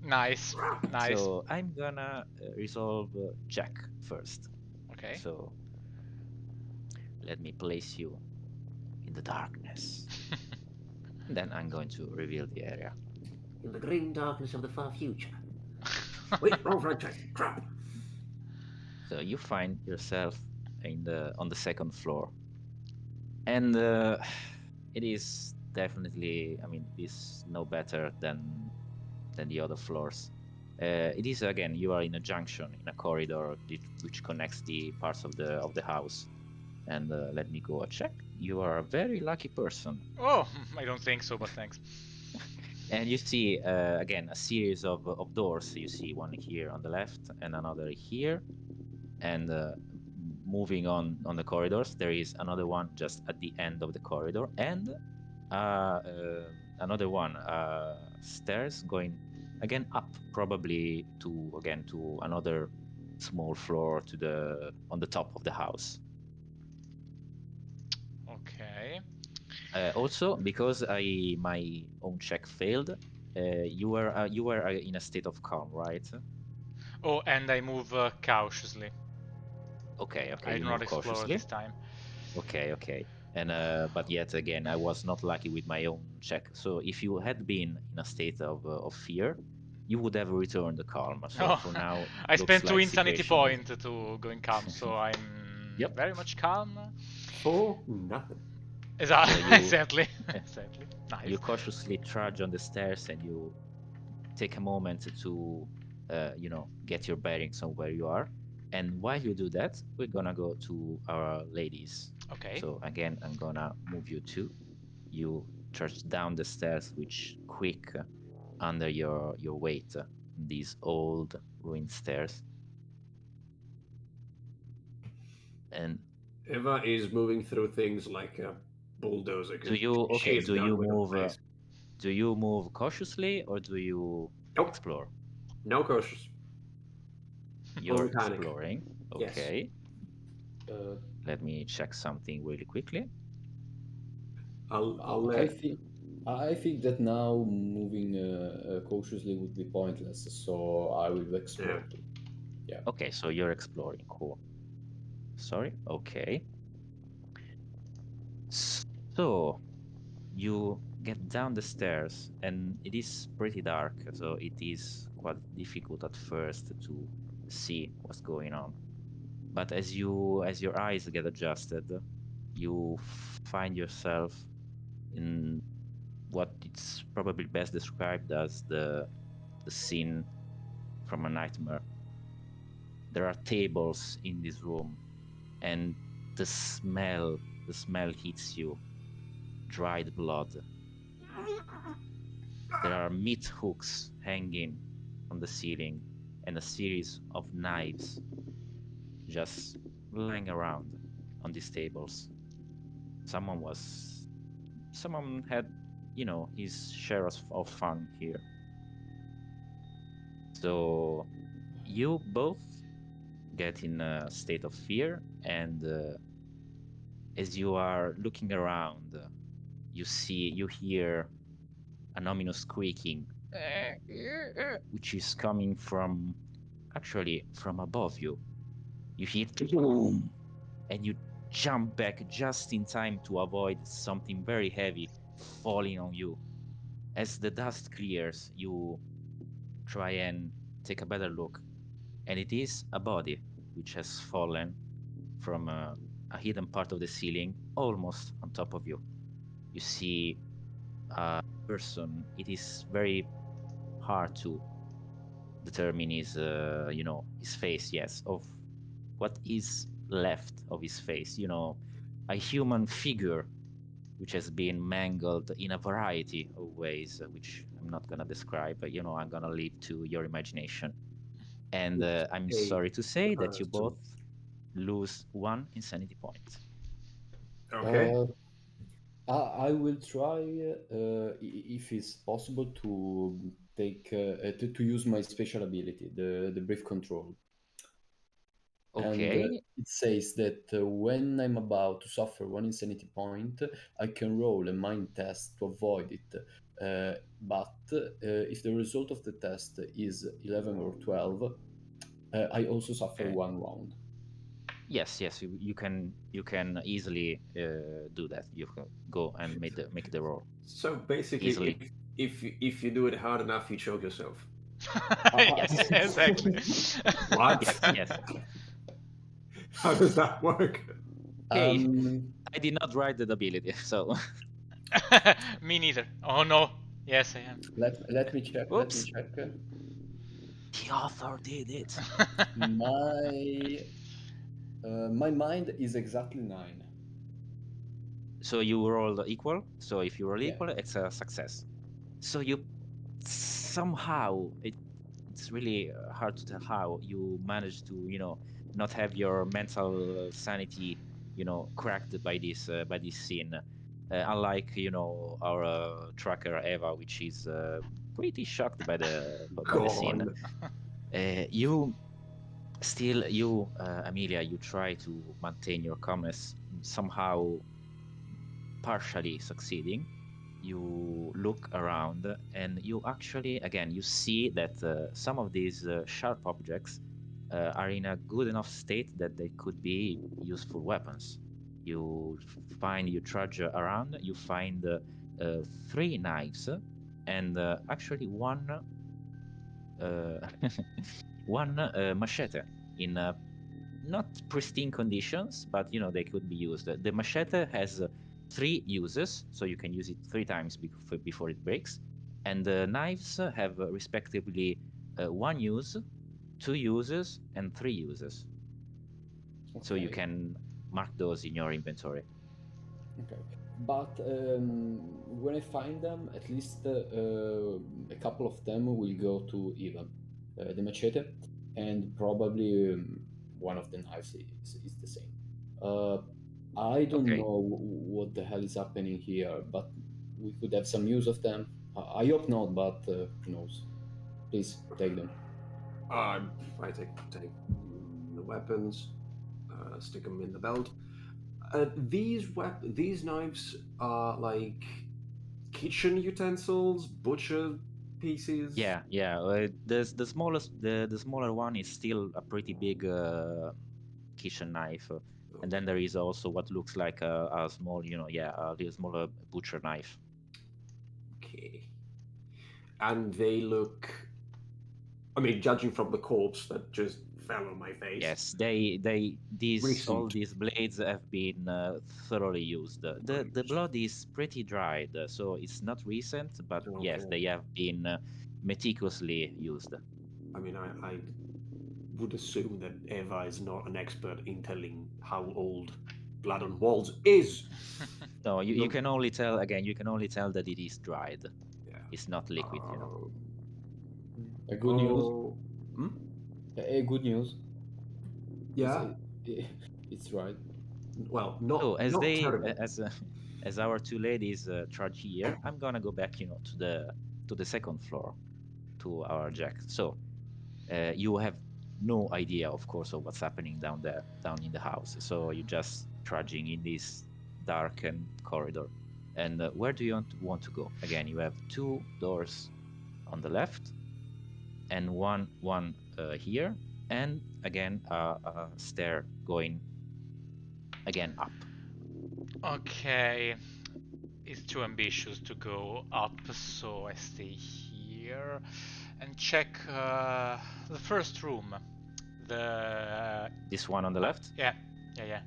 nice. Nice. So I'm gonna resolve Jack first. Okay. So let me place you in the darkness. And then I'm going to reveal the area. In the grim darkness of the far future. Wait, wrong franchise. Crap. So you find yourself on the second floor, and it is definitely, I mean, it is no better than the other floors. It is again, you are in a junction, in a corridor which connects the parts of the house. And let me go a check. You are a very lucky person. Oh, I don't think so, but thanks. And you see again a series of doors. You see one here on the left and another here. And moving on the corridors, there is another one just at the end of the corridor, and another one stairs going again up, probably to another small floor to the on the top of the house. Okay. Also, because my own check failed, you were in a state of calm, right? Oh, and I move cautiously. Okay, okay, I you do not move explore cautiously. this time. Okay, okay. And but yet again, I was not lucky with my own check. So if you had been in a state of fear, you would have returned the calm. So Oh, for now, I looks spent 2 like insanity situation is. point to go in calm, so I'm Yep. very much calm. For nothing. So Exactly, exactly. Nice. you cautiously trudge on the stairs and you take a moment to get your bearings on where you are. And while you do that, we're gonna go to our ladies. Okay. So again, I'm gonna move you two. You trudge down the stairs, which quick under your weight, these old ruined stairs. And Eva is moving through things like a bulldozer do because you she okay? is done with the place. Do you move cautiously or do you Nope, explore? no cautious. You're Only panic. exploring. Yes. Okay. Uh, Let me check something really quickly. I'll I let. think I think that now moving cautiously would be pointless, so I will Yeah. explore too. Yeah. Okay, so you're exploring. Cool. Sorry. Okay. So you get down the stairs, and it is pretty dark, so it is quite difficult at first to see what's going on. But as your eyes get adjusted, you find yourself in what it's probably best described as the scene from a nightmare. There are tables in this room, and the smell hits you, dried blood. There are meat hooks hanging from the ceiling, and a series of knives just lying around on these tables. Someone was someone had, his share of fun here. So you both get in a state of fear, and as you are looking around, you hear an ominous squeaking, which is coming from actually from above you. You hear boom, and you jump back just in time to avoid something very heavy falling on you. As the dust clears, you try and take a better look, and it is a body which has fallen from a hidden part of the ceiling almost on top of you. You see a person. It is very hard to determine his face, yes, of what is left of his face, a human figure which has been mangled in a variety of ways, which I'm not going to describe, but I'm going to leave to your imagination. And It's I'm a sorry to say that you person. both lose one insanity point. Okay. Uh, I will try, if it's possible, to take to use my special ability, the brief control. And Okay. it says that when I'm about to suffer one insanity point, I can roll a mind test to avoid it. But if the result of the test is 11 or 12, I also suffer Okay. one round. Yes, yes, you can easily do that. You can go and make the roll So basically, easily. if you do it hard enough, you choke yourself. Yes, Exactly. What? yes, yes. How does that work? Okay, um, I did not write the ability, so Me neither. Oh no. Yes, I am. let me check. Let me oops, check. the author did it. My my mind is exactly 9. So you roll equal. So if you roll Yeah. equal, it's a success. So you somehow it's really hard to tell how you manage to not have your mental sanity cracked by this scene. Unlike our tracker Eva, which is pretty shocked by the scene. Gone. You still you Amelia, you try to maintain your calmness, somehow partially succeeding. you look around and you actually, again, you see that some of these sharp objects are in a good enough state that they could be useful weapons. You trudge around, you find three knives and actually one uh, one machete in not pristine conditions, but they could be used. The machete has three uses, so you can use it three times before it breaks, and the knives have respectively one use, two uses, and three uses. So you Okay. can mark those in your inventory. Okay. But when I find them, at least a couple of them will go to Ivan, the machete, and probably one of the knives is the same. Uh, I don't Okay. know what the hell is happening here, but we could have some use of them. I hope not, but who knows? Please take them. I take the weapons, stick them in the belt. These knives are like kitchen utensils, butcher pieces. Yeah. The smallest, the smaller one is still a pretty big kitchen knife, and then Okay. there is also what looks like a small, a little smaller butcher knife. Okay. And they look. I mean, judging from the corpse that just fell on my face, Yes, these all recent. these blades have been thoroughly used. The blood is pretty dried, so it's not recent, but yes, Okay. they have been meticulously used. I mean, I would assume that Eva is not an expert in telling how old Blood on Walls is. No, you So, can only tell again. You can only tell that it is dried. yeah. It's not liquid. Uh, A good news. oh, hmm? A good news. It's Yeah. it's right. Well, So as not they terrible. as our two ladies trudge here, I'm gonna go back, to the second floor to our jack. So you have no idea, of course, of what's happening down there, down in the house. So you're just trudging in this darkened corridor. And where do you want to go? Again, you have two doors on the left and one here, and again a stair going again up. Okay, it's too ambitious to go up, so I stay here and check the first room. The This one on the left. yeah, yeah.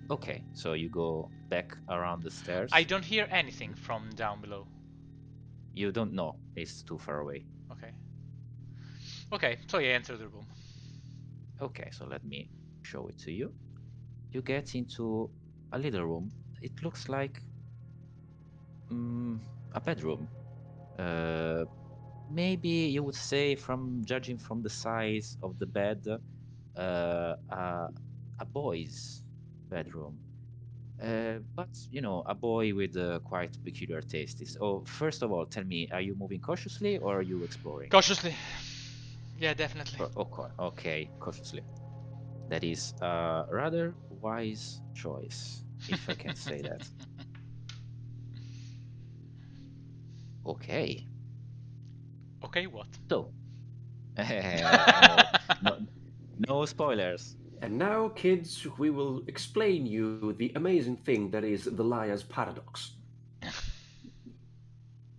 Okay, so you go back around the I stairs. don't hear anything from down below. You don't know; it's too far away. Okay. Okay, so you enter the room. Okay, so let me show it to you. You get into a little room. It looks like a bedroom. Uh, Maybe you would say, from judging from the size of the bed, a boy's bedroom. But a boy with quite peculiar tastes. Oh, first of all, tell me, are you moving cautiously or are you exploring? Cautiously. Yeah, definitely. Okay, okay, cautiously. That is a rather wise choice, if I can say that. Okay, Okay, what? so no, no, no spoilers. And now, kids, we will explain you the amazing thing that is the liar's paradox.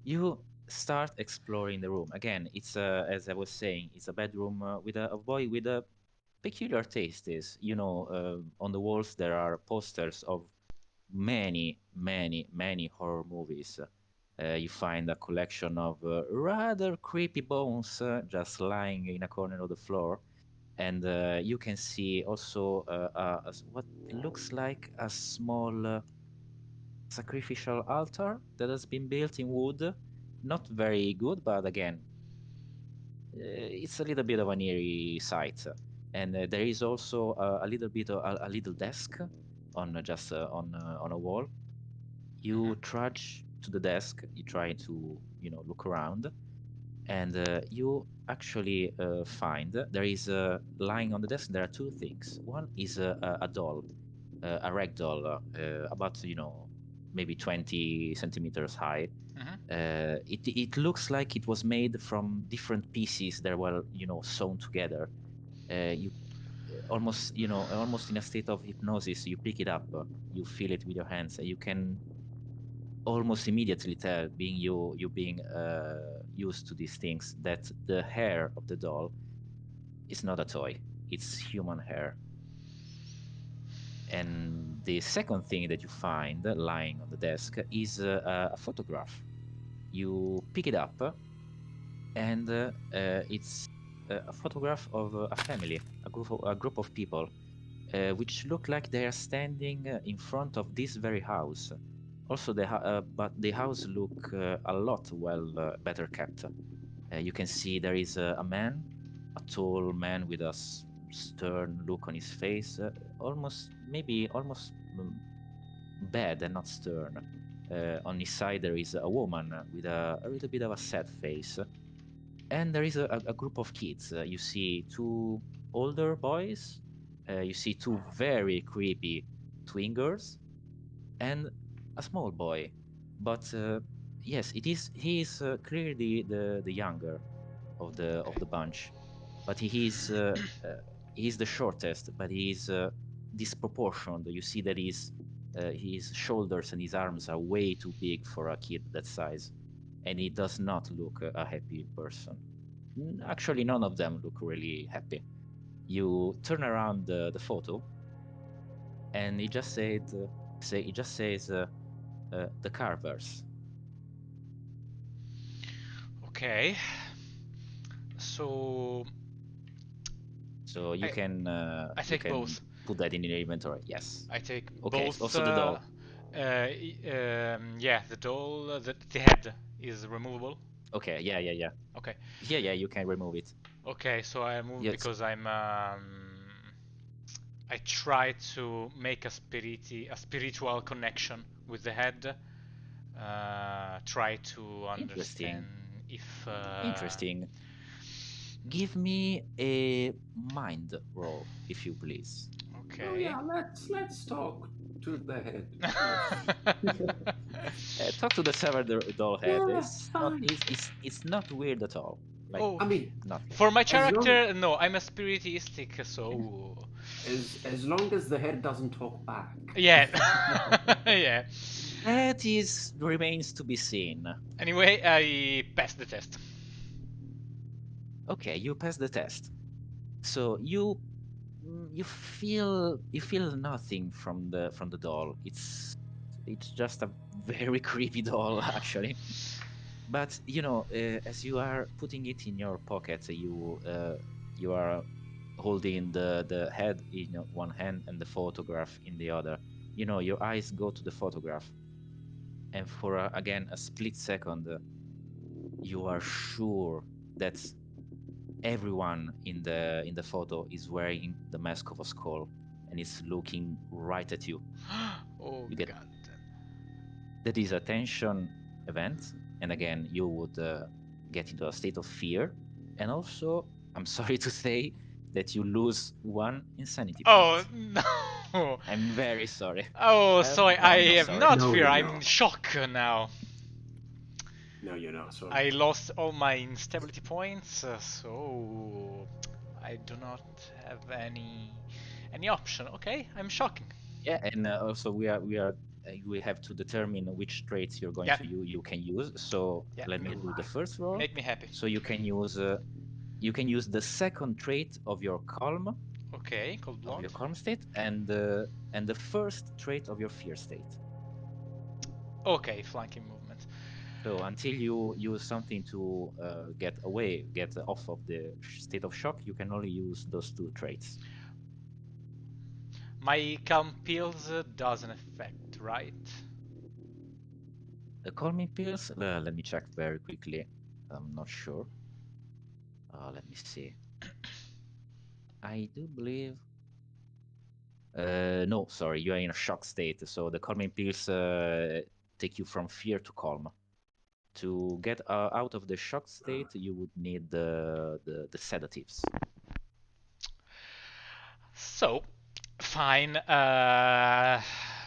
You start exploring the room. Again, it's as I was saying, it's a bedroom with a boy with a peculiar tastes. On the walls there are posters of many, many, many horror movies. You find a collection of rather creepy bones just lying in a corner of the floor, and you can see also what looks like a small sacrificial altar that has been built in wood. Not very good, but again, it's a little bit of an eerie sight. And there is also a little bit of a little desk on just on a wall. You Mhm. trudge to the desk. You try to look around, and you actually find there is lying on the desk. There are two things. One is a doll, a rag doll, about maybe 20 centimeters high. Mhm. It looks like it was made from different pieces that were, sewn together. You almost in a state of hypnosis, you pick it up, you feel it with your hands, and you can almost immediately tell, being you being used to these things, that the hair of the doll is not a toy. It's human hair. And the second thing that you find lying on the desk is a photograph. You pick it up, and it's a photograph of a family, a group of people, which look like they are standing in front of this very house. Also, but the house look a lot better kept. You can see there is a man, a tall man with a stern look on his face, almost bad and not stern. On his side, there is a woman with a little bit of a sad face. And there is a group of kids. You see two older boys, you see two very creepy twin girls, and a small boy. But yes, he is clearly the younger of the bunch. But he's the shortest, but he's disproportioned. You see that his shoulders and his arms are way too big for a kid that size, and he does not look a happy person. Actually, none of them look really happy. You turn around the photo, and it just says the Carvers. Okay. So So you I can I take both. put that in your inventory. Yes. I take Okay. both. Also the doll. Yeah, the doll, the head is removable. Okay. Yeah. Okay. Yeah. You can remove it. Okay, so I move Yes. because I try to make a spiritual connection with the head. Try to understand Interesting. if Interesting. Give me a mind roll, if you please. Oh okay. yeah, let's talk to the head. Talk to the severed doll head. Yeah, It's not. fine. It's not weird at all. Like Oh, I mean, nothing. for my as long character, no, I'm a spiritistic, so as long as the head doesn't talk back. yeah, yeah. That remains to be seen. Anyway, I passed the test. Okay, you pass the test. So you feel nothing from the doll. It's just a very creepy doll, actually. But as you are putting it in your pocket, you are holding the head in one hand and the photograph in the other. Your eyes go to the photograph, and for again a split second, you are sure that everyone in the photo is wearing the mask of a skull and is looking right at you. Oh You get god. that is a tension event, and again you would get into a state of fear, and also I'm sorry to say that you lose one insanity Oh point. no. I'm very sorry. Oh, so No, I I'm not have sorry. not No, fear. you're I'm in not. shock now. No, you're not. Sorry. I lost all my instability points, so I do not have any option. Okay, I'm shocking. Yeah, and also we have to determine which traits you're going Yeah, to you can use. So yeah. let me do the first roll. Make me happy. So you can use the second trait of your calm, Okay, cold of your blood. calm state, and the first trait of your fear state. Okay, flanking movement. So until you use something to get off of the state of shock, you can only use those two traits. My calm pills doesn't affect, right? The calming pills. Let me check very quickly. I'm not sure. Let me see. I do believe. No, sorry, you are in a shock state. So the calming pills take you from fear to calm. To get out of the shock state, you would need the sedatives. So, fine.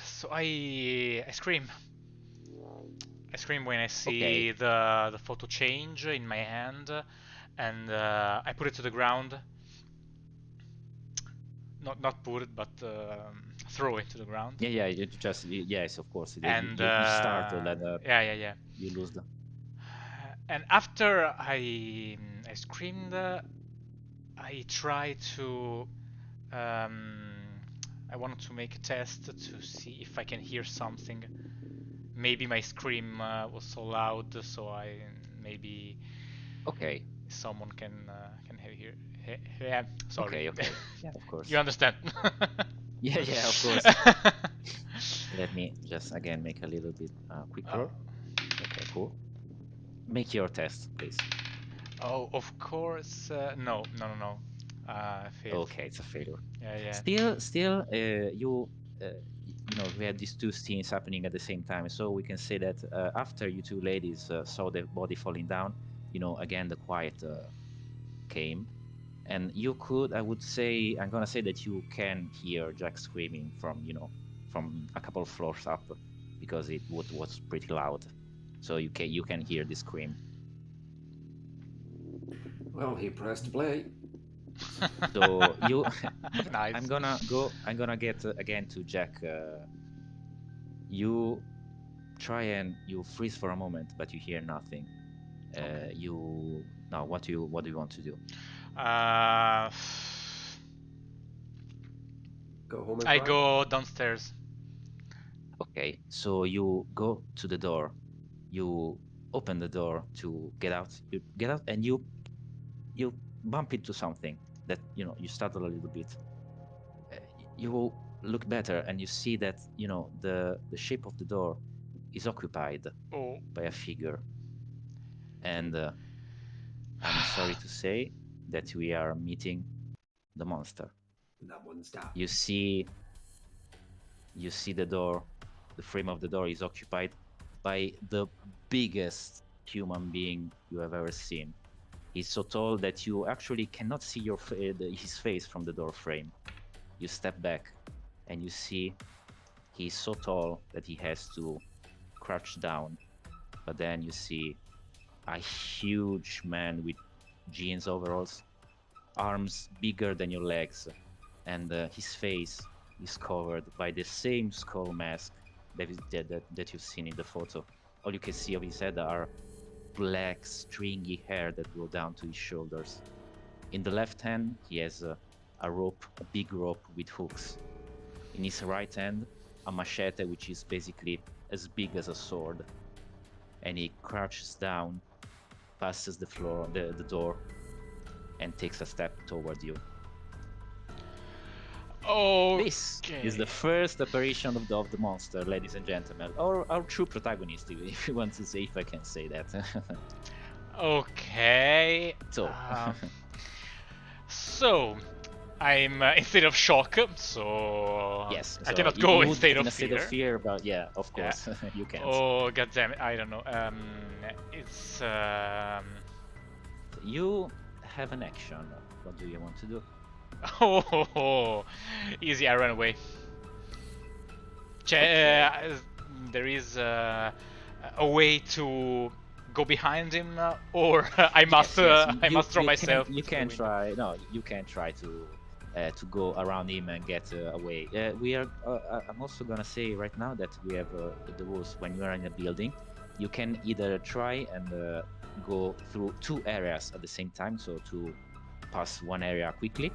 So I scream. I scream when I see the photo change in my hand, and I put it to the ground. Not put it, but throw it to the ground. Yeah. You just yes, of course. And You startle and yeah. you lose the. And after I screamed, I tried to. I wanted to make a test to see if I can hear something. Maybe my scream was so loud, so maybe Okay. someone can hear. Yeah, sorry. Okay. Yeah, of course. You understand? Yeah, of course. Let me just again make a little bit quicker. Okay, cool. Make your test, please. Oh, of course. No. I failed. Okay, it's a failure. Yeah. Still, you know, we had these two scenes happening at the same time, so we can say that after you two ladies saw the body falling down, you know, again the quiet came, and you could, I would say, I'm gonna say that you can hear Jack screaming from, you know, from a couple of floors up, because it was pretty loud, so you can hear the scream. Well, he pressed play. So you, Nice. I'm gonna get again to Jack. You try and you freeze for a moment, but you hear nothing. You now what do you want to do? Go home and I cry. go downstairs. Okay, so you go to the door. You open the door to get out. You get out and you bump into something that, you know, you startle a little bit. You look better and you see that, you know, the shape of the door is occupied Oh. by a figure. And I'm sorry to say that we are meeting the monster. That one's down. You see the door, the frame of the door is occupied by the biggest human being you have ever seen. He's so tall that you actually cannot see his face from the door frame. You step back and you see he's so tall that he has to crouch down. But then you see a huge man with jeans overalls, arms bigger than your legs, and his face is covered by the same skull mask that you've seen in the photo. All you can see of his head are black stringy hair that go down to his shoulders. In the left hand, he has a rope, a big rope with hooks. In his right hand, a machete which is basically as big as a sword. And he crouches down, passes the door, and takes a step toward you. Oh. This is the first apparition of the monster, ladies and gentlemen, or our true protagonist, if you want to say, if I can say that. Okay. So, So, I'm in state of shock, so yes, I so cannot go you in state in of a state fear. of fear, but yeah, of course, you can't. Oh god damn it! I don't know. It's You have an action. What do you want to do? easy. I run away. There is a way to go behind him, or I must I must throw myself. You can try. No, you can try to go around him and get away. We are. I'm also gonna say right now that we have the rules. When you are in a building, you can either try and go through two areas at the same time, so to pass one area quickly.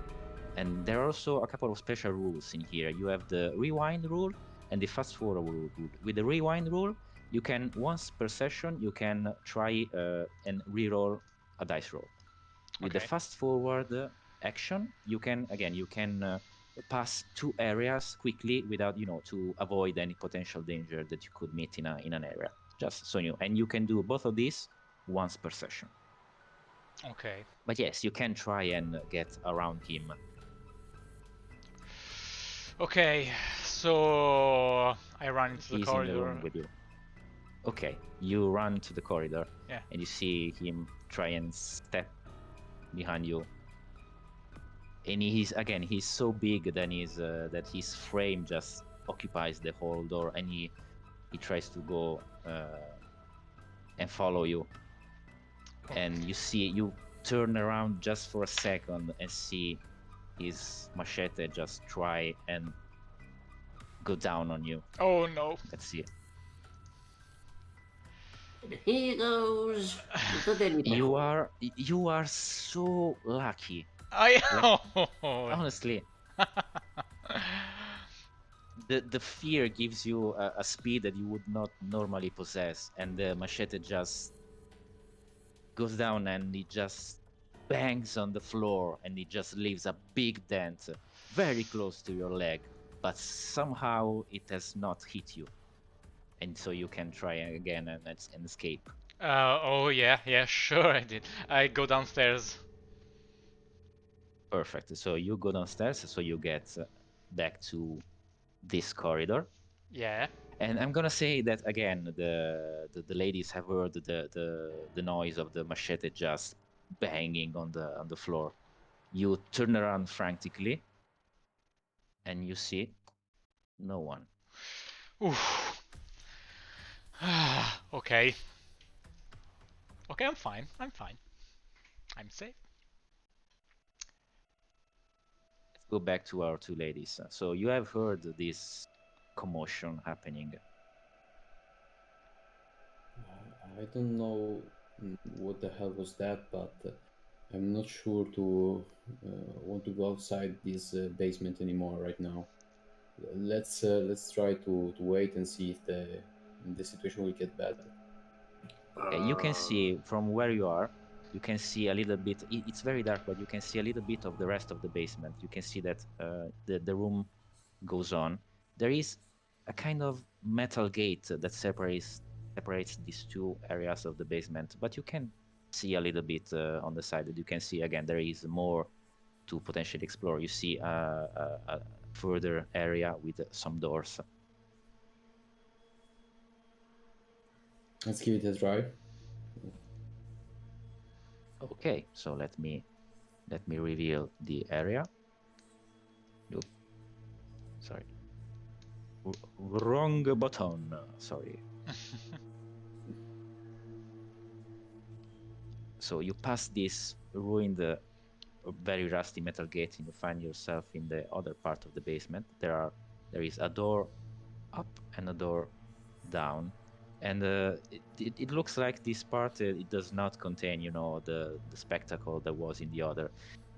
And there are also a couple of special rules in here. You have the rewind rule and the fast forward rule. With the rewind rule, you can, once per session, you can try and reroll a dice roll. With the fast forward action, you can pass two areas quickly without, to avoid any potential danger that you could meet in an area. Just so you, and you can do both of these once per session. Okay. But yes, you can try and get around him. Okay, so I run into the He's corridor. in the room with you. Okay, you run to the corridor. Yeah. And you see him try and step behind you. And he's so big that his frame just occupies the whole door, and he tries to go and follow you. And you turn around just for a second and see his machete just try and go down on you. Oh no. Let's see. Here goes the Denny You are so lucky. I Honestly, the fear gives you a speed that you would not normally possess, and the machete just goes down and it just bangs on the floor, and it just leaves a big dent very close to your leg, but somehow it has not hit you, and so you can try again and escape. Oh yeah, sure I did. I go downstairs. Perfect. So you go downstairs, so you get back to this corridor. Yeah. And I'm gonna say that again, the ladies have heard the noise of the machete just banging on the floor. You turn around frantically, and you see no one. Oof. Okay. Okay, I'm fine. I'm fine. I'm safe. Let's go back to our two ladies. So you have heard this commotion happening. I don't know what the hell was that, but I'm not sure to want to go outside this basement anymore right now. Let's try to wait and see if the situation will get better. You can see from where you are, you can see a little bit. It's very dark, but you can see a little bit of the rest of the basement. You can see that the room goes on. There is a kind of metal gate that separates these two areas of the basement, but you can see a little bit on the side. That you can see again there is more to potentially explore. You see a further area with some doors. Let's give it a try. Okay, so let me reveal the area. Oop. Sorry. Wrong button. Sorry. So you pass this ruined, very rusty metal gate, and you find yourself in the other part of the basement. There is a door up and a door down, and it looks like this part it does not contain, the spectacle that was in the other,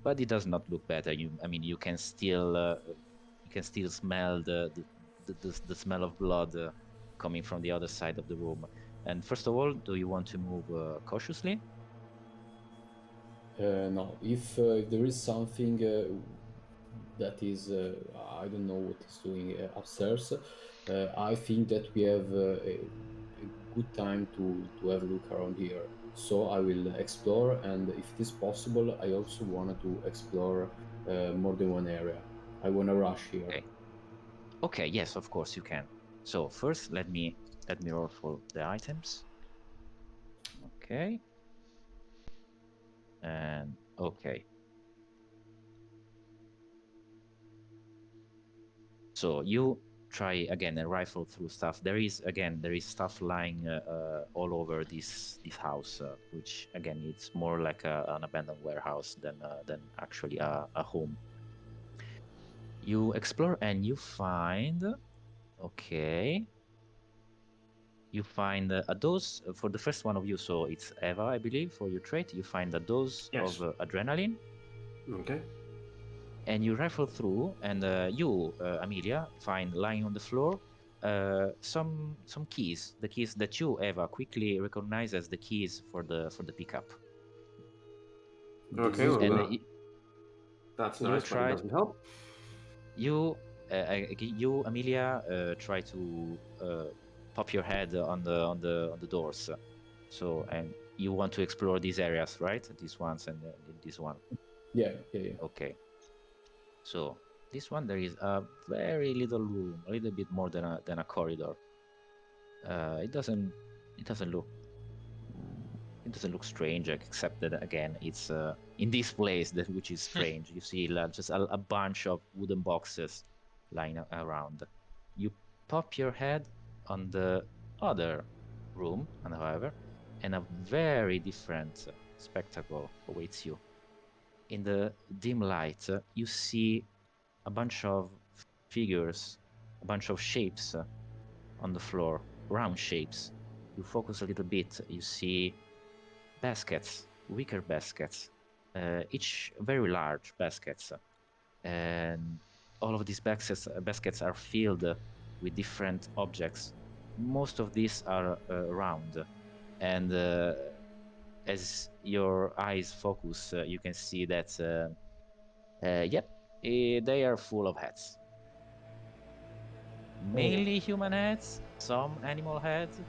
but it does not look better. I mean, you can still smell the smell of blood coming from the other side of the room. And first of all, do you want to move cautiously? No, if there is something that is, I don't know what is doing upstairs, I think that we have a good time to have a look around here. So I will explore, and if it is possible, I also wanted to explore more than one area. I want to rush here. Okay, yes, of course you can. So first, let me roll for the items. Okay. And okay. So you try again and rifle through stuff. There is stuff lying all over this house, which again it's more like an abandoned warehouse than actually a home. You explore and you find, okay. You find a dose for the first one of you. So it's Eva, I believe, for your trait. You find a dose Yes. of adrenaline. Okay. And you rifle through, and you, Amelia, find lying on the floor some keys. The keys that you, Eva, quickly recognize as the keys for the pickup. Okay, This is well, good. that's you nice, but try- it doesn't help. You, Amelia, try to pop your head on the doors. So, and you want to explore these areas, right? These ones and this one. Yeah. Okay. So this one, there is a very little room, a little bit more than a corridor. It doesn't look strange, except that again it's in this place which is strange. You see just a bunch of wooden boxes lying around. You pop your head on the other room, and however, and a very different spectacle awaits you. In the dim light, you see a bunch of figures, a bunch of shapes on the floor, round shapes. You focus a little bit, you see baskets, wicker baskets, each very large baskets, and all of these baskets are filled with different objects. Most of these are round, and as your eyes focus, you can see that yep, they are full of heads. Mainly human heads, some animal heads,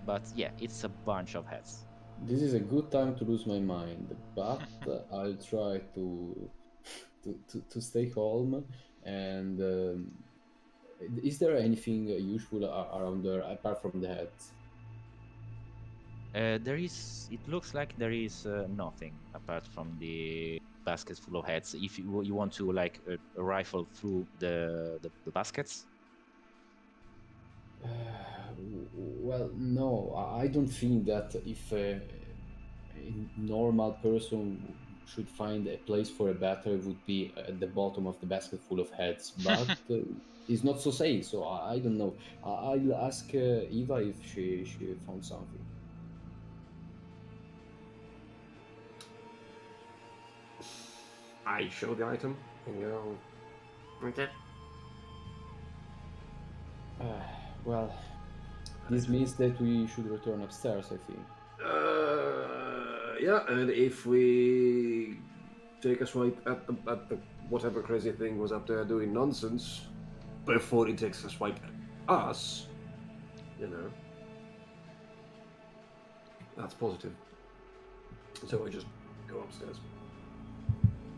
but yeah, it's a bunch of heads. This is a good time to lose my mind, but I'll try to stay calm. And is there anything useful around there apart from the heads? It looks like there is nothing apart from the baskets full of heads. If you want to like rifle through the baskets. Well, no, I don't think that if a normal person should find a place for a battle, it would be at the bottom of the basket full of heads. But it's not so safe, so I don't know. I'll ask Eva if she found something. I show the item and go. Okay. Well, this means that we should return upstairs, I think. Yeah, and if we take a swipe at the whatever crazy thing was up there doing nonsense before it takes a swipe at us, you know, that's positive. So I just go upstairs.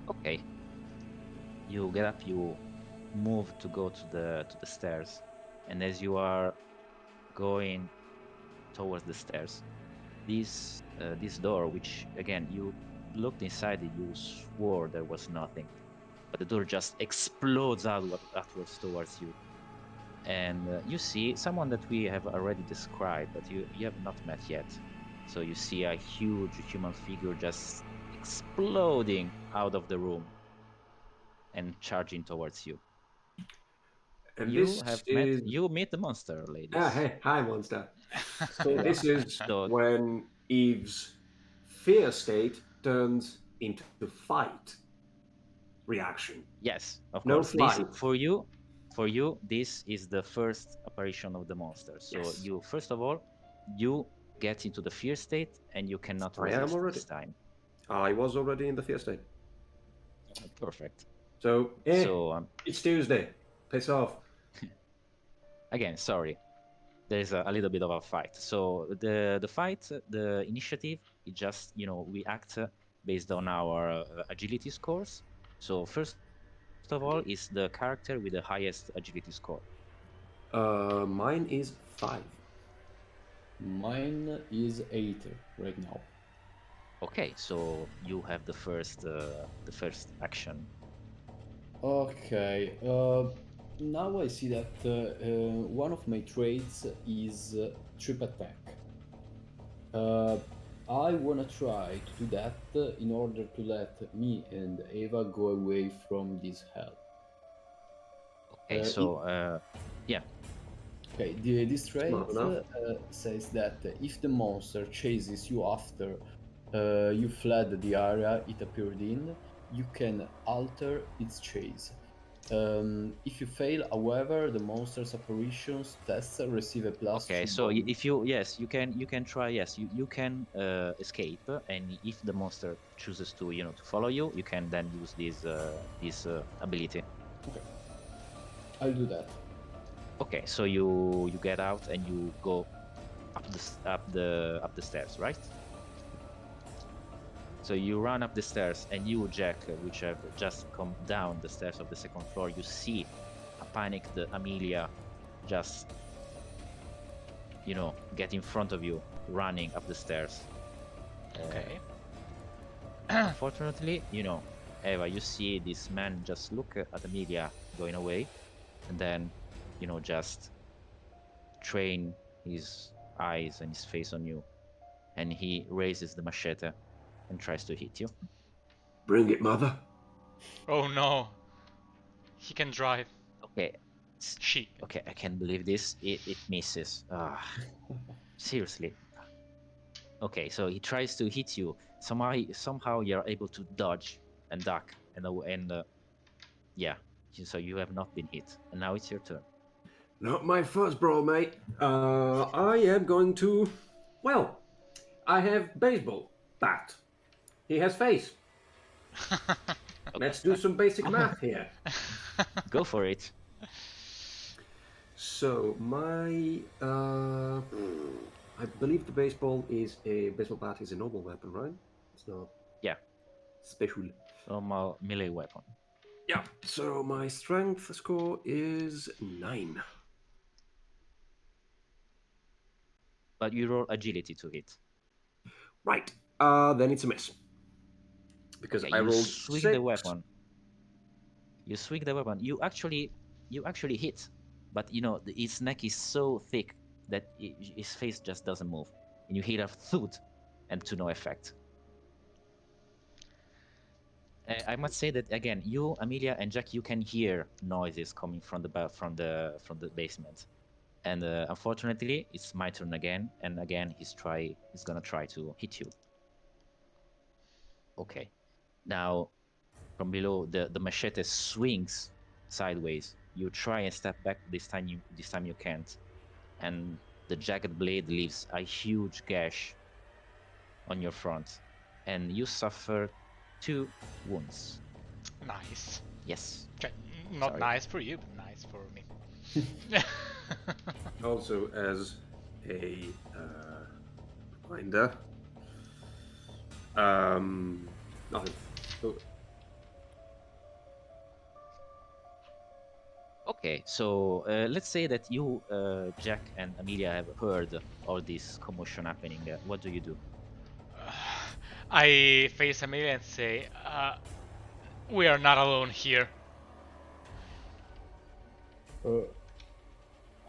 Okay. You get up, you move to go to the stairs, and as you are going towards the stairs, this door, which again you looked inside it, you swore there was nothing, but the door just explodes outwards towards you, and you see someone that we have already described, but you have not met yet. So you see a huge human figure just exploding out of the room and charging towards you. And You this have is you meet the monster, ladies. hey, hi monster. So This is So- when Eve's fear state turns into fight reaction. Yes, of No course. This flight. for you, this is the first apparition of the monster. So Yes. you first of all, you get into the fear state and you cannot I am resist already. this time. I was already in the fear state. Perfect. So, So it's Tuesday. Piss off. again, sorry, there is a little bit of a fight. So the fight, the initiative, it just we act based on our agility scores. So first of all is the character with the highest agility score. Mine is 5. mine is 8 right now. Okay, so you have the first action. Okay, now I see that one of my traits is trip attack. I want to try to do that in order to let me and Eva go away from this hell. Okay, so yeah, Okay, this trait Smart enough. says that if the monster chases you after you fled the area it appeared in, you can alter its chase. If you fail, however, the monster's apparitions tests receive a plus okay, 2 so bonus. if you can try, yes, you can escape, and if the monster chooses to to follow you, you can then use this ability. Okay, I'll do that. Okay, so you get out and you go up the stairs, right? So you run up the stairs, and you, Jack, which have just come down the stairs of the second floor, you see a panicked Amelia just get in front of you, running up the stairs. Okay. Unfortunately, Eva, you see this man just look at Amelia going away, and then just train his eyes and his face on you, and he raises the machete and tries to hit you. Bring it, mother. Oh no. He can drive. Okay, She. okay, I can't believe this. It misses. Ah, seriously. Okay, so he tries to hit you. Somehow you're able to dodge and duck, and yeah. So you have not been hit, and now it's your turn. Not my first brawl, mate. I am going to. Well, I have baseball bat. He has face. Let's do some basic math here. Go for it. So my, I believe the baseball bat is a normal weapon, right? It's not Yeah, special. normal melee weapon. Yeah. So my strength score is 9. But you roll agility to hit. Right. Then it's a miss because Okay, I you rolled swing 6. the weapon. You swing the weapon. You actually hit, but you know his neck is so thick that his face just doesn't move, and you hit a thud, and to no effect. I must say that again, you, Amelia, and Jack, you can hear noises coming from the basement, and unfortunately, it's my turn again, and again he's gonna try to hit you. Okay, now from below the machete swings sideways. You try and step back. This time you can't, and the jagged blade leaves a huge gash on your front, and you suffer 2 wounds. Nice. Yes. Okay, not Sorry. nice for you, but nice for me. Also, as a reminder, nothing. So, Okay, so let's say that you, Jack and Amelia, have heard all this commotion happening. What do you do? I face Amelia and say, we are not alone here.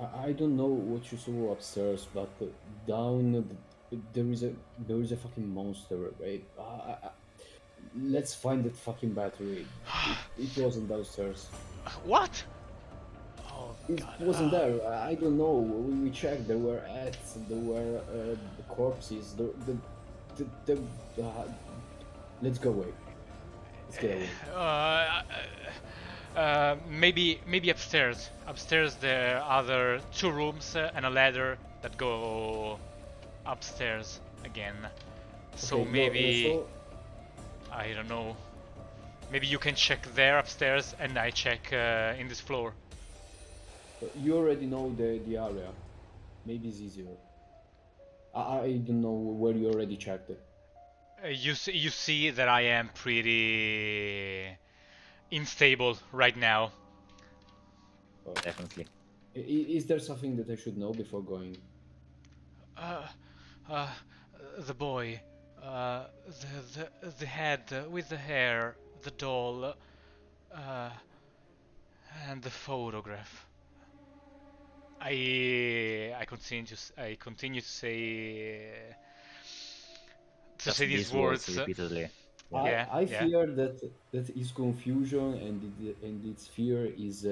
I don't know what you saw upstairs, but down there is a fucking monster, right? Let's find that fucking battery. It wasn't downstairs. What? Oh It god. wasn't there. I don't know. We checked. There were ants. There were corpses. Let's go away. Let's get away. Maybe upstairs. Upstairs there are other 2 rooms and a ladder that go upstairs again. So Okay, maybe I don't know. Maybe you can check there upstairs and I check in this floor. You already know the area. Maybe it's easier. I don't know where you already checked it. You see that I am pretty unstable right now. Definitely. Is there something that I should know before going? Uh, uh, the boy, the head with the hair, the doll, uh, and the photograph. I continue to Just say these these words words. repeatedly. I, Yeah, I yeah. fear that his confusion and its fear is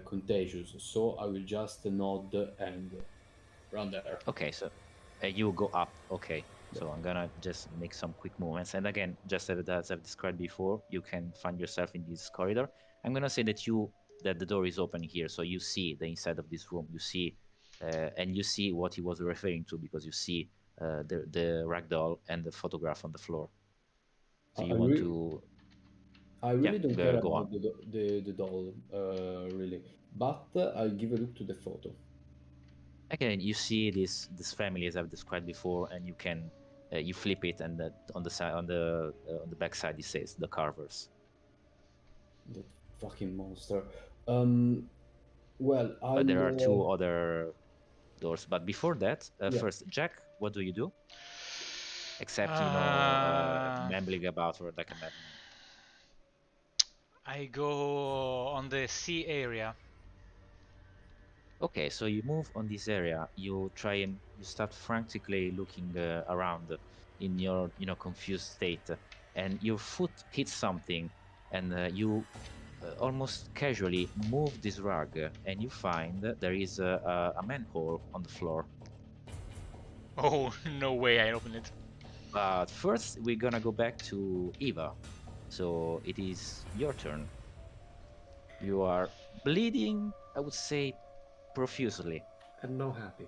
contagious. So I will just nod and run there. Okay, so you go up. Okay, so I'm gonna just make some quick movements. And again, just as I've described before, you can find yourself in this corridor. I'm gonna say that the door is open here, so you see the inside of this room. You see, and you see what he was referring to because you see the ragdoll and the photograph on the floor. So I, you I, want re- to, I yeah, really don't care go on. about the doll, really. But I'll give a look to the photo. Again, you see this family as I've described before, and you can you flip it, and on the side on the back side it says the Carvers. That fucking monster. Well, But there are 2 I'll. other doors. But before that, Yeah. first, Jack, what do you do? Except Uh, mumbling about or like a madman. I go on the sea area. Okay, so you move on this area. You try and you start frantically looking around in your confused state, and your foot hits something, and you almost casually move this rug, and you find that there is a manhole on the floor. Oh, no way I open it. But first, we're gonna go back to Eva. So it is your turn. You are bleeding, I would say, profusely. And no happy.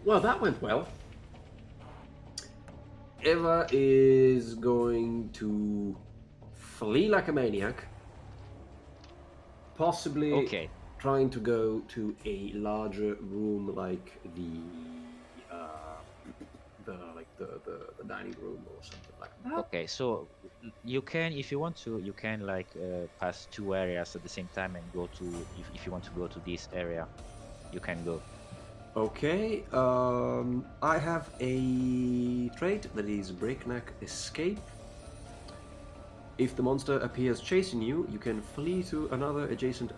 Well, that went well. Eva is going to flee like a maniac, possibly Okay, trying to go to a larger room like uh, the dining room or something like that. okay. So you can, if you want to, you can like pass two areas at the same time and go to, if you want to go to this area, you can go. Okay, I have a trait that is breakneck escape. If the monster appears chasing you, you can flee to another adjacent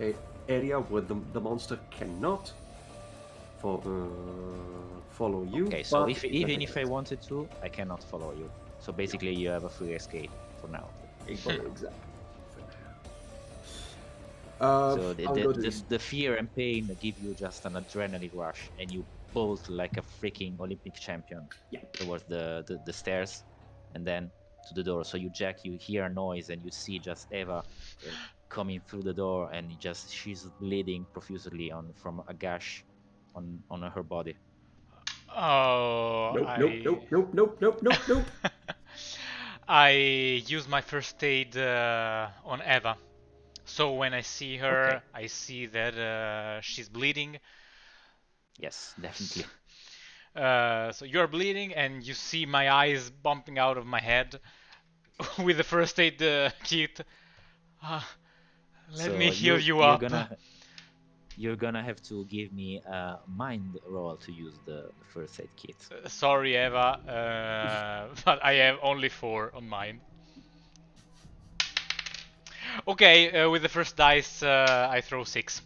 area where the monster cannot follow you. Okay, so but if it can even take if I wanted to, I cannot follow you. So basically, you have a free escape for now. exactly. So I'll go to this. the fear and pain give you just an adrenaline rush, and you bolt like a freaking Olympic champion Yeah. towards the stairs, and then to the door. So you jack, you hear a noise, and you see just Eva coming through the door, and she's bleeding profusely from a gash on her body. Oh, Nope, nope, nope, nope, nope, nope, nope, nope. I use my first aid on Eva. So when I see her, Okay. I see that she's bleeding. Yes, definitely. So you're bleeding, and you see my eyes bumping out of my head with the first aid kit. Ah, let me So heal you you up. you're gonna have to give me a mind roll to use the first aid kit. Sorry, Eva, but I have only 4 on mine. Okay, with the first dice, I throw 6.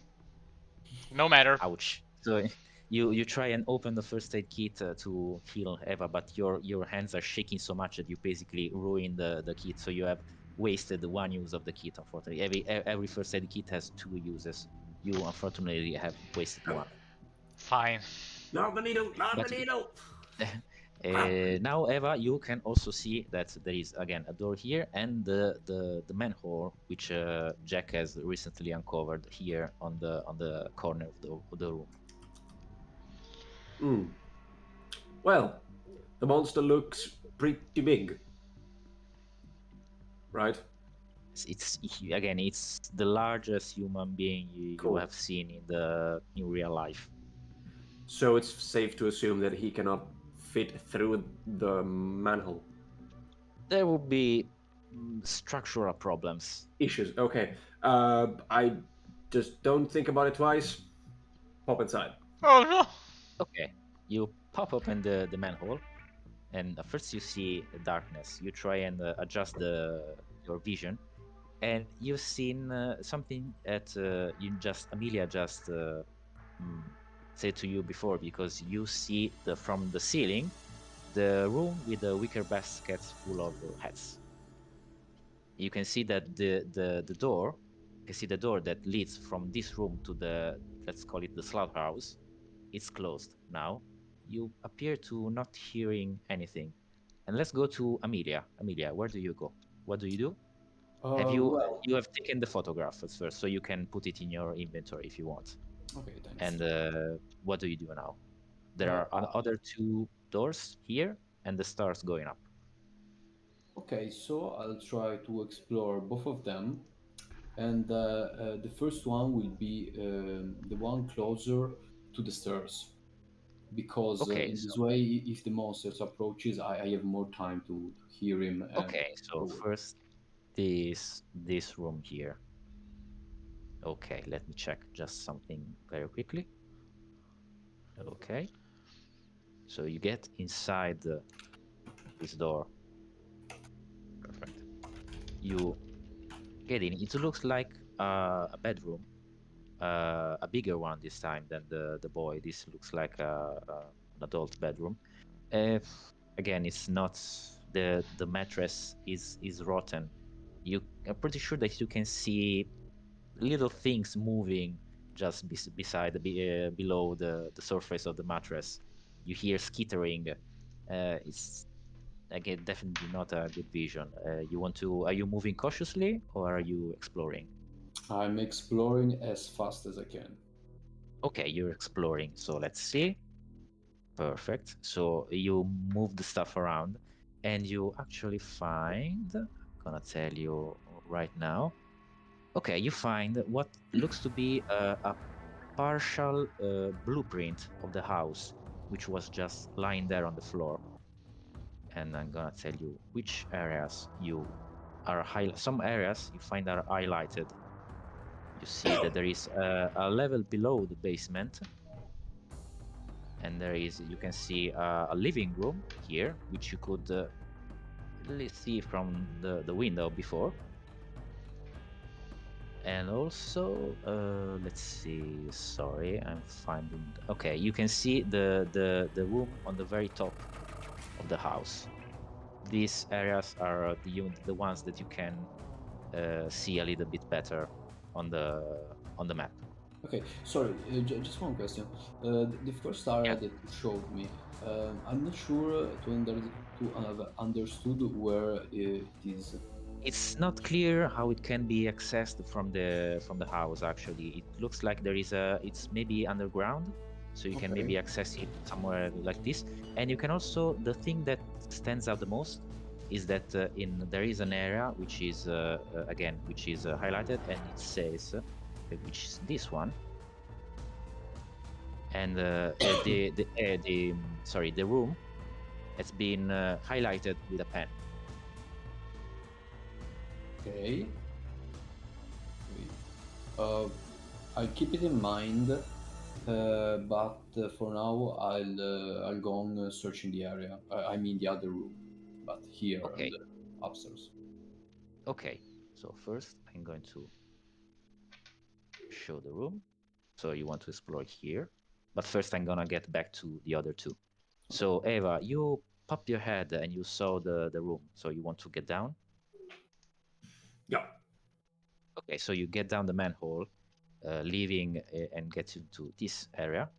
No matter. Ouch. So you try and open the first aid kit to heal Eva, but your hands are shaking so much that you basically ruin the kit. So you have wasted the one use of the kit. Unfortunately, every first aid kit has 2 uses. You unfortunately have wasted one. Fine. Not the needle, not the But needle. now, Eva, you can also see that there is again a door here and the manhole which Jack has recently uncovered here on the corner of the room. Hmm. Well, the monster looks pretty big, right? Again, it's the largest human being you Cool. have seen in real life. So it's safe to assume that he cannot fit through the manhole. There will be structural problems. Issues. Okay. I just don't think about it twice. Pop inside. Oh no! Okay, you pop open the manhole, and first you see darkness. You try and adjust your vision, and you've seen something that Amelia just said to you before, because you see from the ceiling the room with the wicker baskets full of hats. You can see that the door, you can see the door that leads from this room to the, let's call it the slaughterhouse. It's closed now. You appear to not hearing anything. And let's go to Amelia. Amelia, where do you go? What do you do? Well, You have taken the photograph at first, so you can put it in your inventory if you want. okay, thanks. And what do you do now? There Uh, are other 2 doors here, and the stars going up. okay, so I'll try to explore both of them, and the first one will be the one closer to the stairs, because Okay, in so this way, if the monsters approaches, I have more time to hear him and okay, so go. first this room here. Okay, let me check just something very quickly. Okay, so you get inside this door. Perfect. You get in. It looks like a bedroom. a bigger one this time than the boy. This looks like an adult bedroom. Uh, Again, it's not the mattress is rotten. I'm pretty sure that you can see little things moving just beside below the surface of the mattress. You hear skittering. It's again definitely not a good vision. Are you moving cautiously or are you exploring? I'm exploring as fast as I can. Okay, you're exploring. So let's see. Perfect. So you move the stuff around and you actually find, I'm gonna tell you right now. Okay, you find what looks to be a partial blueprint of the house, which was just lying there on the floor. And I'm gonna tell you which areas you are some areas you find are highlighted. You see that there is a level below the basement, and you can see a living room here, which you could see from the window before. And also, let's see. Sorry, I'm finding. Okay, you can see the room on the very top of the house. These areas are the ones that you can see a little bit better on the map. Okay, sorry, just one question. The first area Yeah. that you showed me, I'm not sure to have understood where it is. It's not clear how it can be accessed from the house. Actually, it looks like it's maybe underground, so you can Okay. maybe access it somewhere like this. And you can also, the thing that stands out the most is that there is an area which is highlighted, and it says which is this one, and the room has been highlighted with a pen. Okay. I'll keep it in mind, but for now I'll go on searching the area. I mean the other room, but here on Okay. the upstairs. Okay, so first I'm going to show the room. So you want to explore here, but first I'm gonna get back to the other two. So Eva, you popped your head and you saw the room. So you want to get down? Yeah. Okay, so you get down the manhole, leaving and get into this area.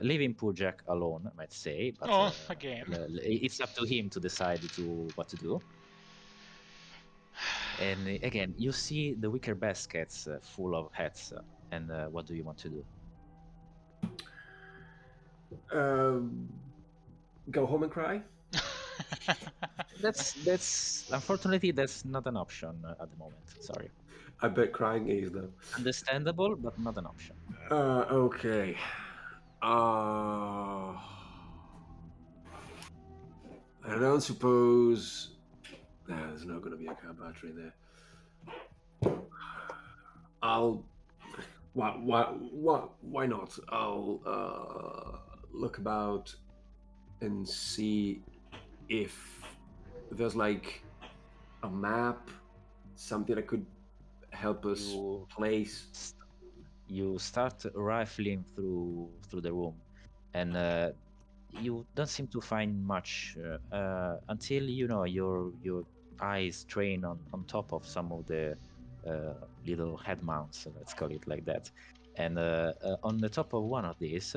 Leaving poor Jack alone, I might say, but Oh, again. it's up to him to decide what to do. And again, you see the wicker baskets full of hats, and what do you want to do? Go home and cry. That's unfortunately that's not an option at the moment. Sorry. I bet crying is though. Understandable, but not an option. Okay. I don't suppose. Nah, there's not going to be a car battery there. I'll. Why not? I'll look about and see if there's like a map, something that could help us You place. you start rifling through the room, and you don't seem to find much until your eyes train on top of some of the little head mounts, let's call it like that. And on the top of one of these,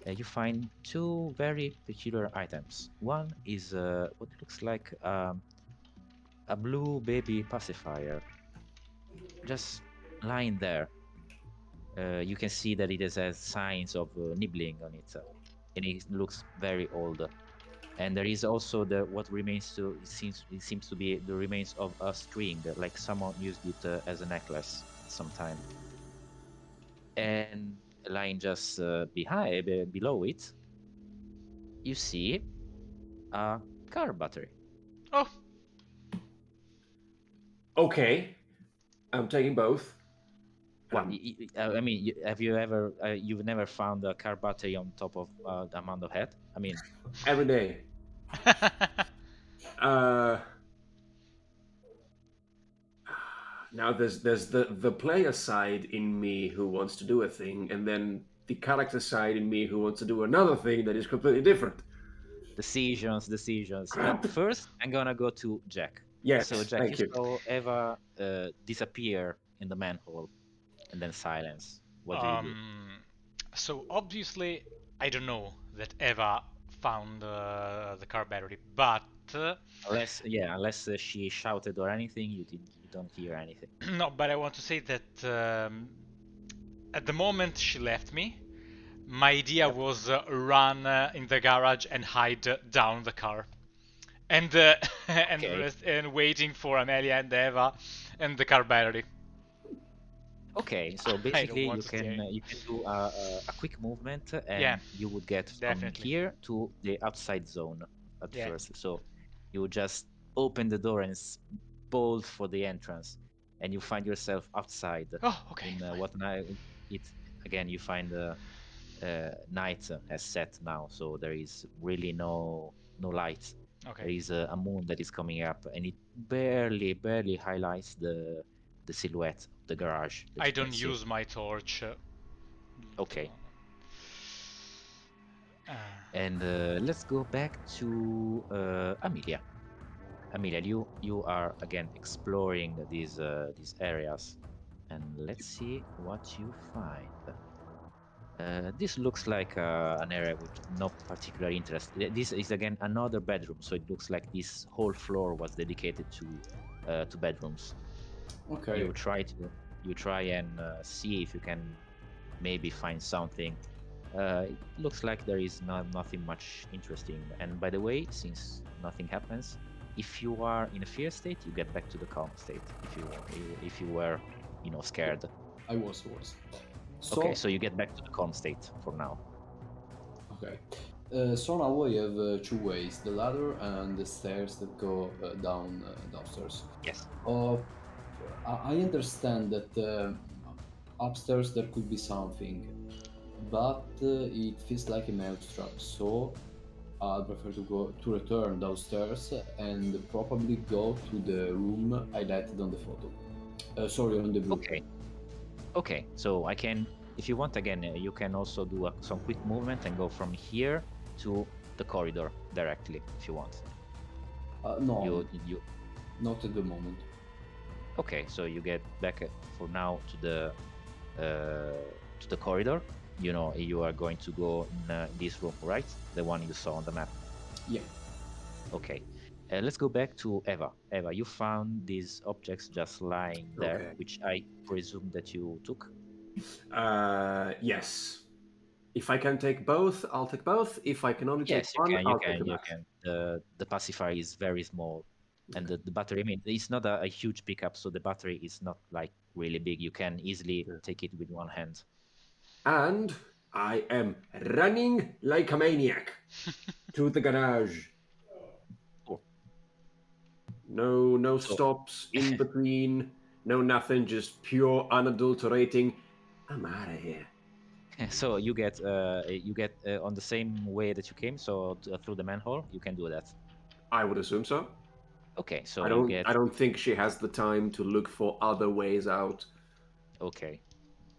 you find two very peculiar items. One is what looks like a blue baby pacifier, just lying there. You can see that it has signs of nibbling on it, and it looks very old. And there is also what remains it seems to be the remains of a string, like someone used it as a necklace sometime. And lying just below it, you see a car battery. Oh, Okay, I'm taking both. What? I mean, have you ever? You've never found a car battery on top of the amount of head? I mean, Every day. Uh, Now there's the player side in me who wants to do a thing, and then the character side in me who wants to do another thing that is completely different. Decisions. But first, I'm gonna go to Jack. Yes, So, Jack, you thank you. saw Eva disappear in the manhole and then silence. What do you do? So obviously, I don't know that Eva found the car battery, but Unless she shouted or anything, you don't hear anything. no, but I want to say that at the moment she left me, my idea Yep. was run in the garage and hide down the car, and Okay. and waiting for Amelia and Eva and the car battery. Okay, so I don't basically want to scare. you can do a quick movement Yeah, and you would get from definitely. here to the outside zone at Yeah. first. So you would just open the door and bolt for the entrance, and you find yourself outside Oh, okay, in fine. what now it's again you find the night has set now, so there is really no light. Okay. There is a moon that is coming up, and it barely highlights the silhouette of the garage that I you can don't see. use my torch. Okay, Uh, and let's go back to Amelia. Amelia, you are again exploring these areas, and let's see what you find. This looks like an area with no particular interest. This is again another bedroom, so it looks like this whole floor was dedicated to bedrooms. Okay. You try and see if you can maybe find something. It looks like there is nothing much interesting. And by the way, since nothing happens, if you are in a fear state, you get back to the calm state. If you were, scared. I was. So, Okay, so you get back to the calm state for now. okay. So now I have two ways: the ladder and the stairs that go downstairs. Yes. I understand that upstairs there could be something, but it feels like a mousetrap. So I prefer to return downstairs and probably go to the room highlighted on the photo. Sorry, on the blueprint. Okay, so I can, if you want, again, you can also do some quick movement and go from here to the corridor directly, if you want. No, You not at the moment. Okay, so you get back for now to the corridor. You are going to go in this room, right? The one you saw on the map. Yeah. Okay. Let's go back to Eva. Eva, you found these objects just lying there, Okay. which I presume that you took. Yes. If I can take both, I'll take both. If I can only take Yes, one, you I'll take can, the you back. can. The pacifier is very small, and the battery. I mean, it's not a huge pickup, so the battery is not like really big. You can easily take it with one hand. And I am running like a maniac to the garage. Cool. No So- stops in between. No nothing. Just pure unadulterating. I'm out of here. So you get on the same way that you came, so through the manhole. You can do that. I would assume so. Okay, so I you don't. get I don't think she has the time to look for other ways out. okay.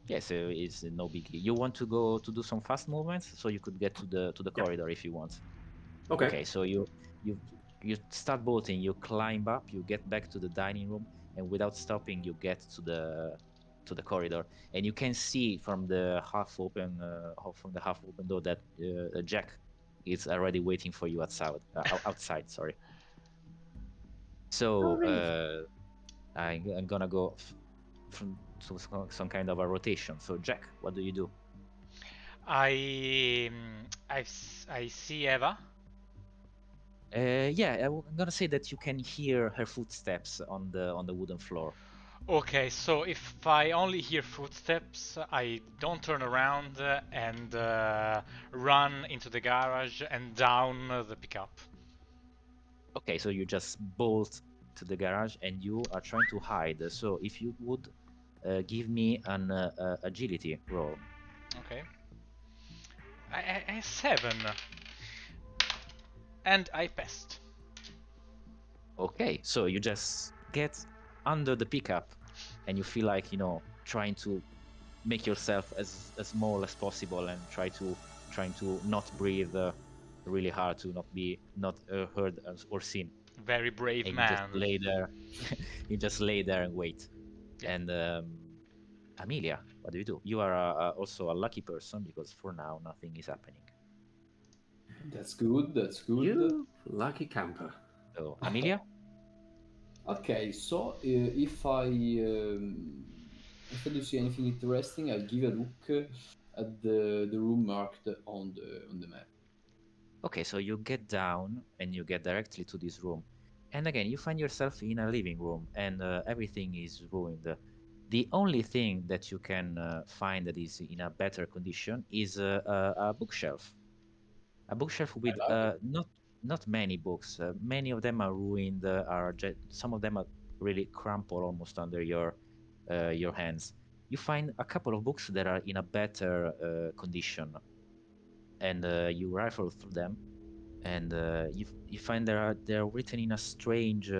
Yeah, so it's no biggie. You want to go to do some fast movements, so you could get to the Yeah. corridor if you want. Okay. Okay, so you you start bolting, you climb up, you get back to the dining room, and without stopping, you get to the corridor, and you can see from the half open door that Jack is already waiting for you outside. Outside, sorry. So I'm gonna go from to some kind of a rotation. So Jack, what do you do? I see Eva. Yeah, I'm gonna say that you can hear her footsteps on the wooden floor. Okay, so if I only hear footsteps, I don't turn around and run into the garage and down the pickup. Okay, so you just bolt to the garage and you are trying to hide. So if you would give me an agility roll. Okay. I 7. And I passed. Okay, so you just get under the pickup and you feel like trying to make yourself as small as possible and trying to not breathe really hard to not heard or seen. Very brave And you just man. lay there. You just lay there and wait. Yeah. And Amelia, what do? You are also a lucky person because for now nothing is happening. That's good. That's good. You lucky camper. So Amelia, Okay, so if I do see anything interesting, I'll give a look at the room marked on the map. okay, so you get down and you get directly to this room, and again you find yourself in a living room, and everything is ruined. The only thing that you can find that is in a better condition is a bookshelf. A bookshelf with I like it. not many books. Many of them are ruined. Some of them are really crumpled almost under your hands. You find a couple of books that are in a better condition, and you rifle through them, and you find they're written in a strange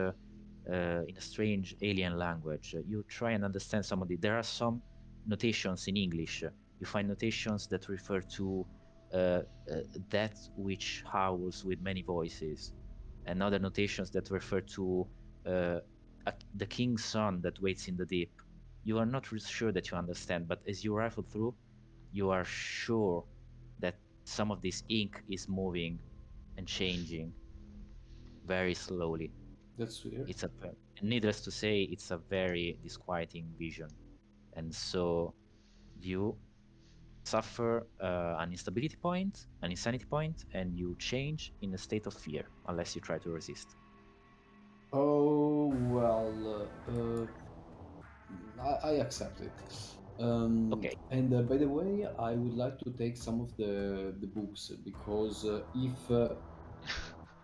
alien language. You try and understand some of the. There are some notations in English. You find notations that refer to uh, uh, that which howls with many voices, and other notations that refer to uh, the king's son that waits in the deep. You are not really sure that you understand, but as you rifle through, you are sure that some of this ink is moving and changing very slowly. That's weird. It's a needless to say, it's a very disquieting vision, and so you suffer an instability point, an insanity point, and you change in a state of fear unless you try to resist. Oh well, I accept it. Okay, And by the way, I would like to take some of the books because if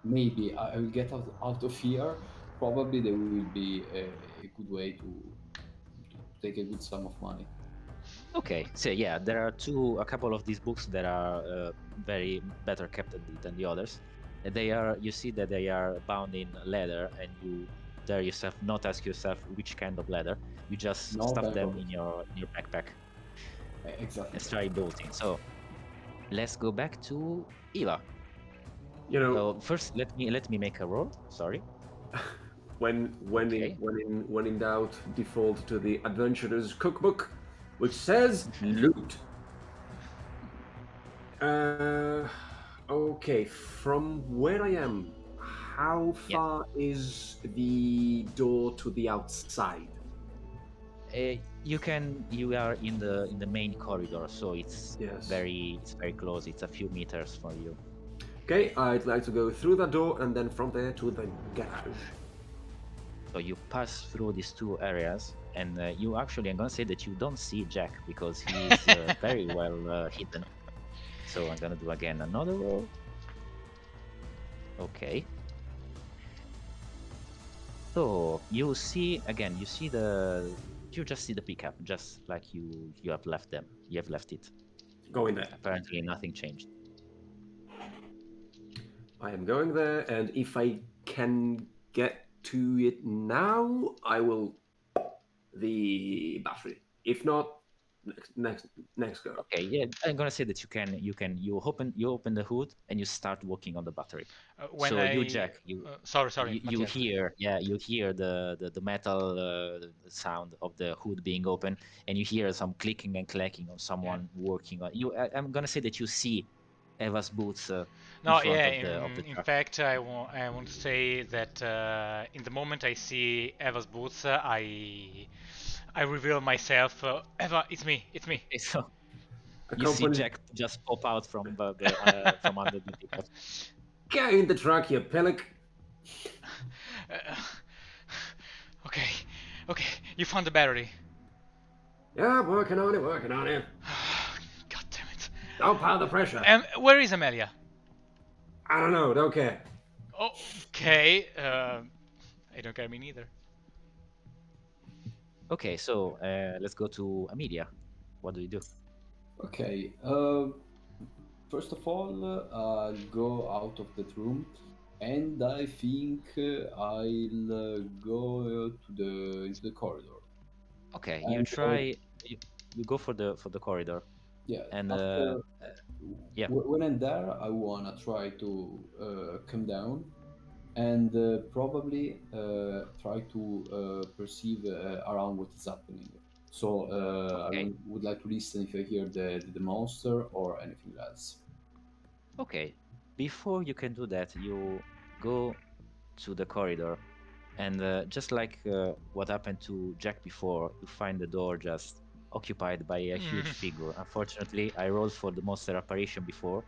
maybe I will get out of here, probably there will be a good way to take a good sum of money. okay. So yeah, there are a couple of these books that are very better kept than the others. And they are, you see that they are bound in leather, and you dare yourself not ask yourself which kind of leather. You just No, stuff back them pocket. in your backpack Exactly. and start bolting. So let's go back to Eva. You know, So first, let me make a roll. Sorry. Okay. when in doubt, default to the adventurer's cookbook, which says loot. Okay, from where I am, how Yeah. far is the door to the outside? You are in the main corridor, so it's Yes. very close. It's a few meters from you. Okay, I'd like to go through that door and then from there to the garage. So you pass through these two areas, and you actually, I'm gonna say that you don't see Jack because he's very well hidden. So I'm gonna do again another roll. Okay. So you see again, you just see the pickup, just like you have left them. You have left it. Go in there. Apparently nothing changed. I am going there, and if I can get to it now, I will the battery. If not, next go. Okay, yeah, I'm gonna say that you open the hood and you start working on the battery. When So you, I Jack, you sorry, you Mattias. hear, yeah, you hear the metal sound of the hood being open, and you hear some clicking and clacking of someone working on you. I'm gonna say that you see Eva's boots in No, front yeah. of the In truck. fact, I want to say that in the moment I see Eva's boots, I reveal myself. Eva, it's me. It's me. Okay, so you see Accompanied. Jack just pop out from from under the pickup. Get in the truck, you pillock. Uh, okay, okay. You found the battery. Yeah, working on it, working on it. God damn it. Don't pile the pressure. Where is Amelia? I don't know, don't care. Okay. I don't care me neither. Okay, so let's go to Amelia. What do you do? Okay. First of all, I'll go out of that room, and I think I'll go to the into the corridor. Okay, you And try. You go for the corridor, yeah, and after yeah. when I'm there, I wanna try to come down and probably try to perceive around what is happening. So I Okay, would like to listen if I hear the monster or anything else. okay. Before you can do that, you go to the corridor, and just like what happened to Jack before, you find the door just occupied by a huge figure. Unfortunately, I rolled for the monster apparition before,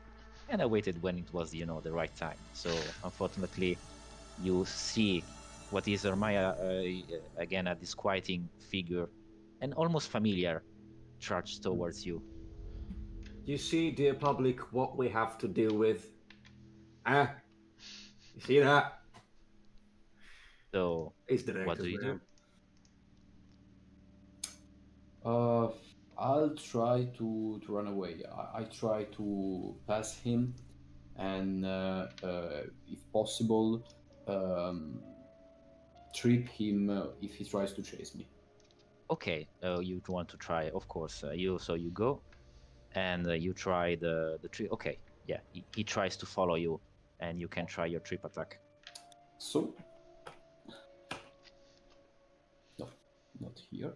and I waited when it was, the right time. So unfortunately, you see what is Ermaya again, a disquieting figure, and almost familiar, charged towards you. You see, dear public, what we have to deal with. Ah, you see that? So It's what do directors, you do? man. Uh, I'll try to run away. I try to pass him, and if possible, um, trip him if he tries to chase me. Okay, you want to try, of course. You go and you try the trip. Okay, yeah, he tries to follow you, and you can try your trip attack. So, no, not here.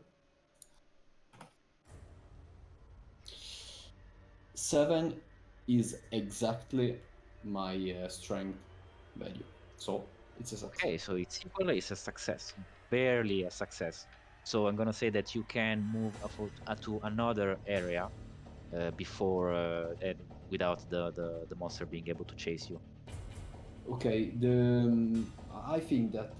7 is exactly my strength value, so it's a success. Okay, so it's equal. It's a success, barely a success. So I'm gonna say that you can move to another area before and without the monster being able to chase you. Okay, I think that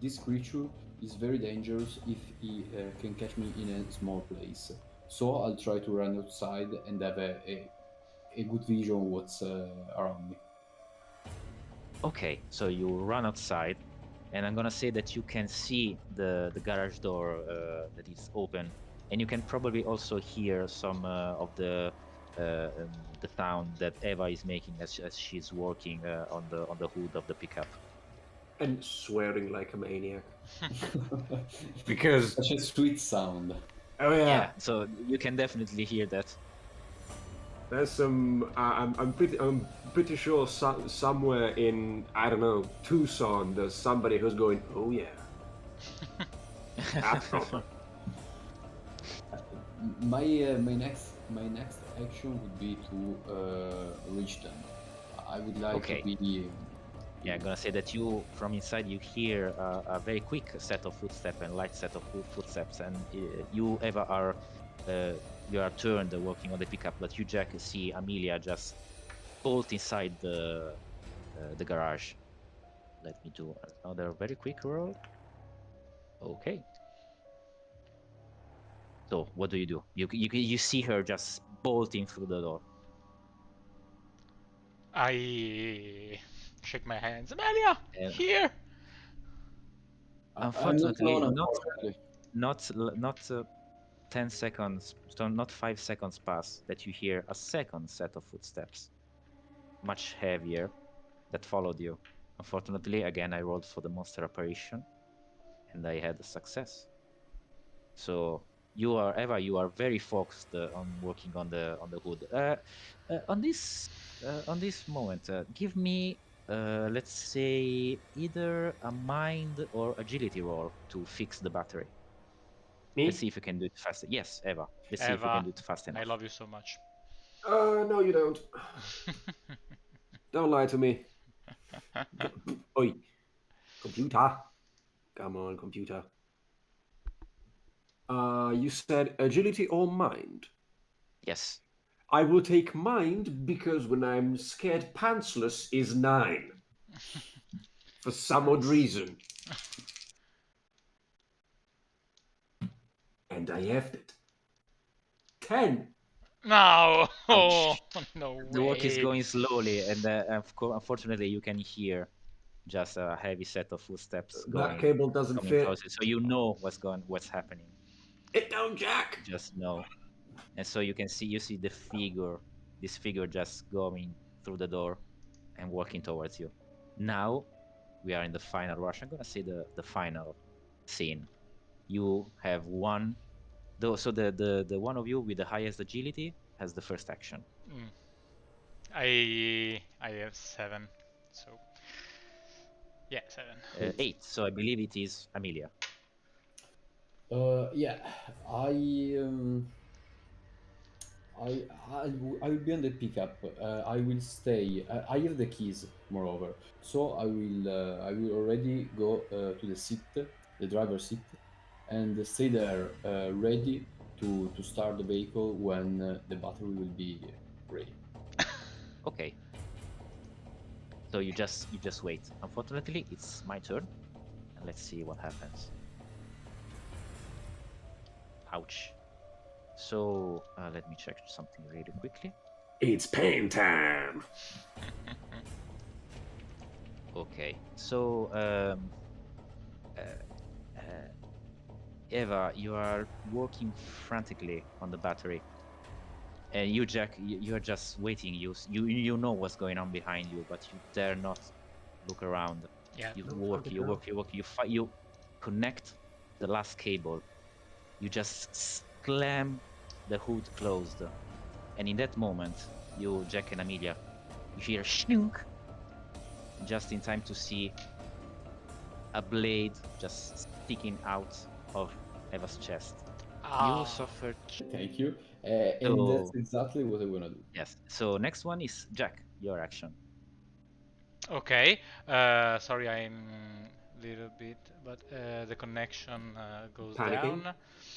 this creature is very dangerous if he can catch me in a small place. So I'll try to run outside and have a good vision of what's around me. Okay, so you run outside, and I'm gonna say that you can see the garage door that is open, and you can probably also hear some of the sound that Eva is making as she's working on the hood of the pickup. And swearing like a maniac. Because, Such a sweet sound. oh yeah, Yeah, so you can definitely hear that. there's some. I'm pretty sure somewhere in, I don't know, Tucson, there's somebody who's going, oh yeah, that's proper. My next action would be to reach them. I would like Okay. to be. Yeah, I'm gonna say that you, from inside, you hear a very quick set of footsteps and light set of footsteps, and you, Eva, uh, you are turned working on the pickup, but you, Jack, see Amelia just bolt inside the garage. Let me do another very quick roll. Okay. So what do? You see her just bolting through the door. I shake my hands. Amelia, And here. I'm not unfortunately, alone, unfortunately. not 10 seconds, so not 5 seconds pass that you hear a second set of footsteps, much heavier, that followed you. Unfortunately, again, I rolled for the monster apparition, and I had a success. So you are very focused on working on the hood. On this moment, give me, let's say, either a mind or agility roll to fix the battery. Let's Me? see if you can do it faster. Yes, Eva. Let's see if you can Eva, do it fast I enough. love you so much. No, you don't. Don't lie to me. Oi, computer. Come on, computer. You said agility or mind? Yes. I will take mind because when I'm scared pantsless is 9. For some odd Nice. reason. And I have it. 10. No. Oh, Ouch. no The work is way. going slowly, and unfortunately, you can hear just a heavy set of footsteps That cable doesn't coming fit. closer. So you know what's happening. It don't jack. You just know. And so you see this figure just going through the door and walking towards you. Now we are in the final rush. I'm gonna say the final scene. you have one. Though, so the one of you with the highest agility has the first action. Mm. I have 7, so yeah, 7. 8. So I believe it is Amelia. Yeah, I um, I will be on the pickup. I will stay. I have the keys, moreover, so I will already go to the seat, the driver's seat, and stay there, ready to start the vehicle when the battery will be ready. Okay. So you just wait. Unfortunately, it's my turn, and let's see what happens. Ouch. So let me check something really quickly. It's pain time. Okay. So uh, uh, Eva, you are working frantically on the battery, and you, Jack, you're just waiting. You know what's going on behind you, but you dare not look around. Yeah. You No, work, fuck it, you no. work, you work. You connect the last cable. You just slam the hood closed, and in that moment, you, Jack and Amelia, you hear shunk, just in time to see a blade just sticking out of Eva's chest. You Ah. suffered. Thank you. And that's So exactly what I wanna do. yes. So next one is Jack. Your action. Okay. Sorry, I'm little bit, but the connection goes Panicking. down.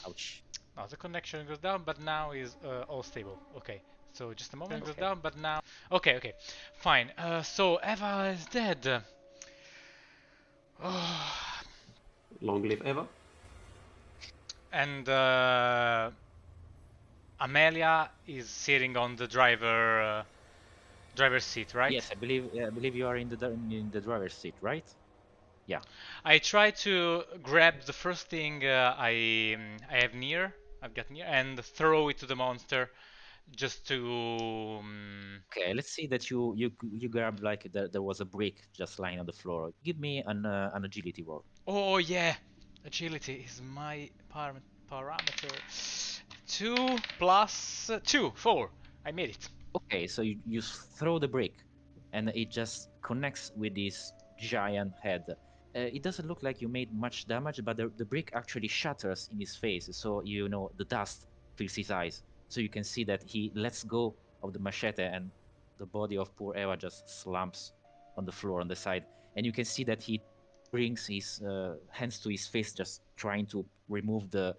Ouch. No, the connection goes down, but now is all stable. Okay. So just a moment goes Okay. down, but now. Okay, okay, fine. So Eva is dead. Long live Eva. And Amelia is sitting on the driver's seat, right? Yes, I believe you are in the driver's seat, right? Yeah. I try to grab the first thing I've got near, and throw it to the monster, just to. Okay. Let's see that you grab like there was a brick just lying on the floor. Give me an agility roll. Oh yeah, agility is my parameter. 2 + 2, 4. I made it. Okay, so you throw the brick, and it just connects with this giant head. It doesn't look like you made much damage, but the brick actually shatters in his face, so you know the dust fills his eyes. So you can see that he lets go of the machete, and the body of poor Eva just slumps on the floor on the side. And you can see that he brings his hands to his face, just trying to remove the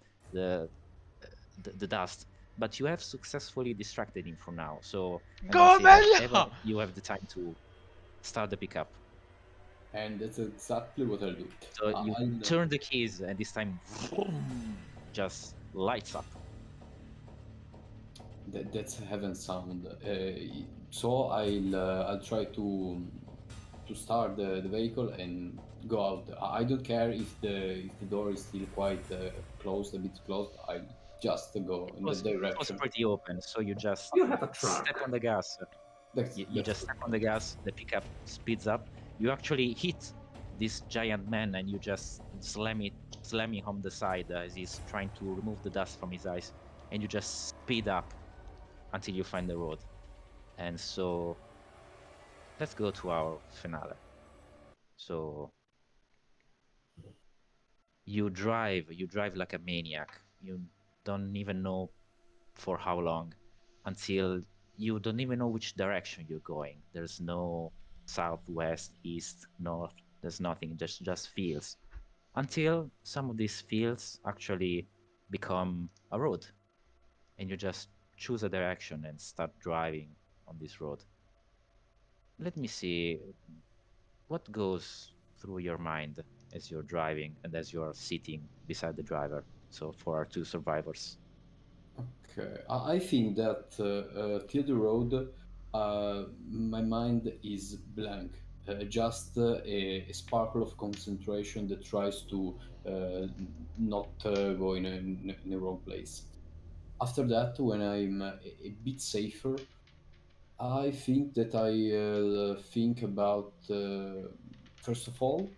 the dust, but you have successfully distracted him for now. So I'm gonna Go say that Eva, Amelia! you have the time to start the pickup. And that's exactly what I'll do. So you I'll, turn the keys, and this time, vroom, just lights up. that's heaven sound. So I'll try to start the vehicle and go out. I don't care if the door is still quite closed, a bit closed. I just go in that It was direction. pretty open, so you just You have a step truck. on the gas. You That's just good. step on the gas. The pickup speeds up. You actually hit this giant man, and you just slam him on the side as he's trying to remove the dust from his eyes, and you just speed up until you find the road. And so let's go to our finale. So you drive like a maniac. You don't even know for how long, until you don't even know which direction you're going. There's no south, west, east, north. There's nothing. Just fields. Until some of these fields actually become a road, and you just choose a direction and start driving on this road. Let me see what goes through your mind as you're driving and as you're sitting beside the driver. So for our two survivors. Okay, I think that till the road, my mind is blank. Just a sparkle of concentration that tries to uh, not go in a wrong place. After that, when I'm a bit safer, I think that I think about first of all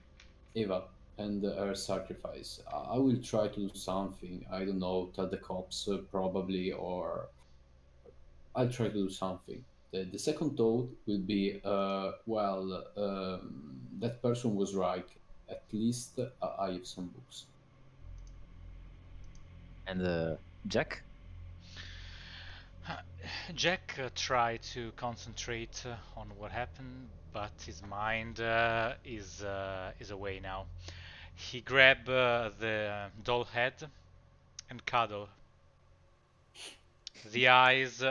Eva. and her sacrifice. I will try to do something. I don't know, tell the cops probably, or I'll try to do something. The second thought will be, that person was right. At least I have some books. And Jack? Jack tried to concentrate on what happened, but his mind is away now. He grabbed the doll head and cuddle. The eyes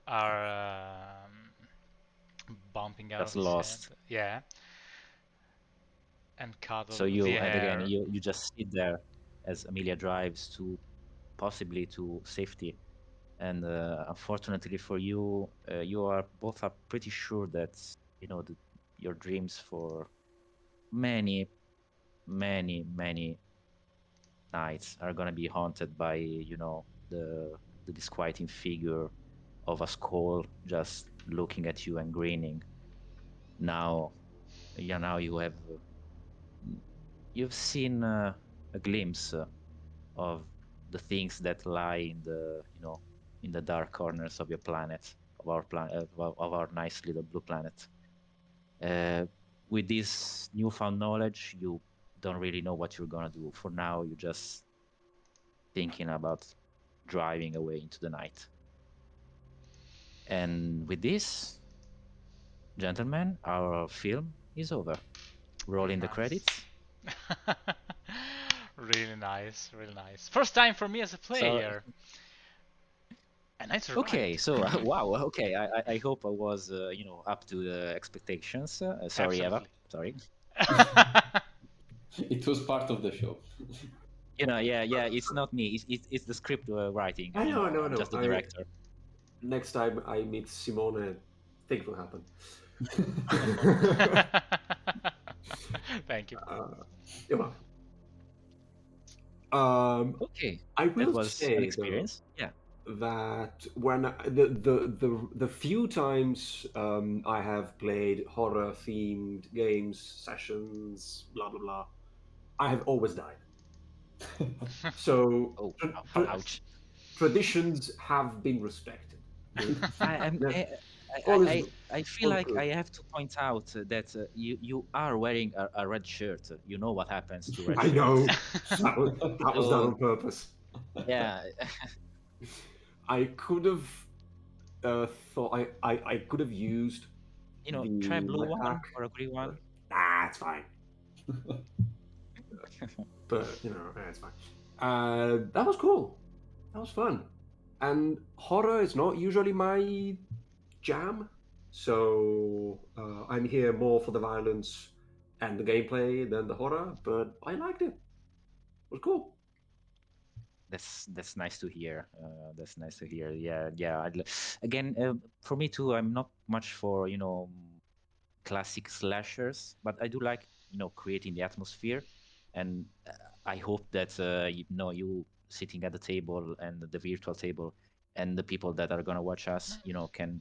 are bumping out of Just his head. lost. Yeah, and So cuddle the you, and again, hair. you just sit there as Amelia drives to possibly to safety. And unfortunately for you, you are both are pretty sure that your dreams for many, many nights are gonna be haunted by the disquieting figure of a skull just looking at you and grinning. Now, yeah, now you've seen a glimpse of the things that lie in the dark corners of your planet, of our planet, of our nice little blue planet. Uh, with this newfound knowledge, you don't really know what you're gonna do. For now, you're just thinking about driving away into the night. And with this, gentlemen, our film is over. Rolling the credits. Nice. Really nice, really nice. First time for me as a So, player, and I okay, survived. so wow, okay. I hope I was up to the expectations. Sorry, Eva. Absolutely. Sorry. It was part of the show. Yeah. It's not me. It's the script writing. I know, I know, I I'm know. just the director. Next time I meet Simone, things will happen. Thank you. You're welcome. Okay, I that will was an say though experience. Yeah. that when the few times I have played horror themed games, sessions, blah blah blah, I have always died. So Oh, Nice. ouch. traditions have been respected. I am. Yeah, I, all is I feel all is like good. I have to point out that you are wearing a red shirt. You know what happens to red I shirts. know that was done So on purpose. yeah, I could have thought I could have used try a the blue my one pack, or a green but one. nah, it's fine. But it's fine. That was cool. That was fun. And horror is not usually my jam, so I'm here more for the violence and the gameplay than the horror. But I liked it. It was cool. That's nice to hear. That's nice to hear. Yeah. Again, for me too, I'm not much for classic slashers, but I do like creating the atmosphere, and I hope that you sitting at the table and the virtual table, and the people that are gonna watch us, can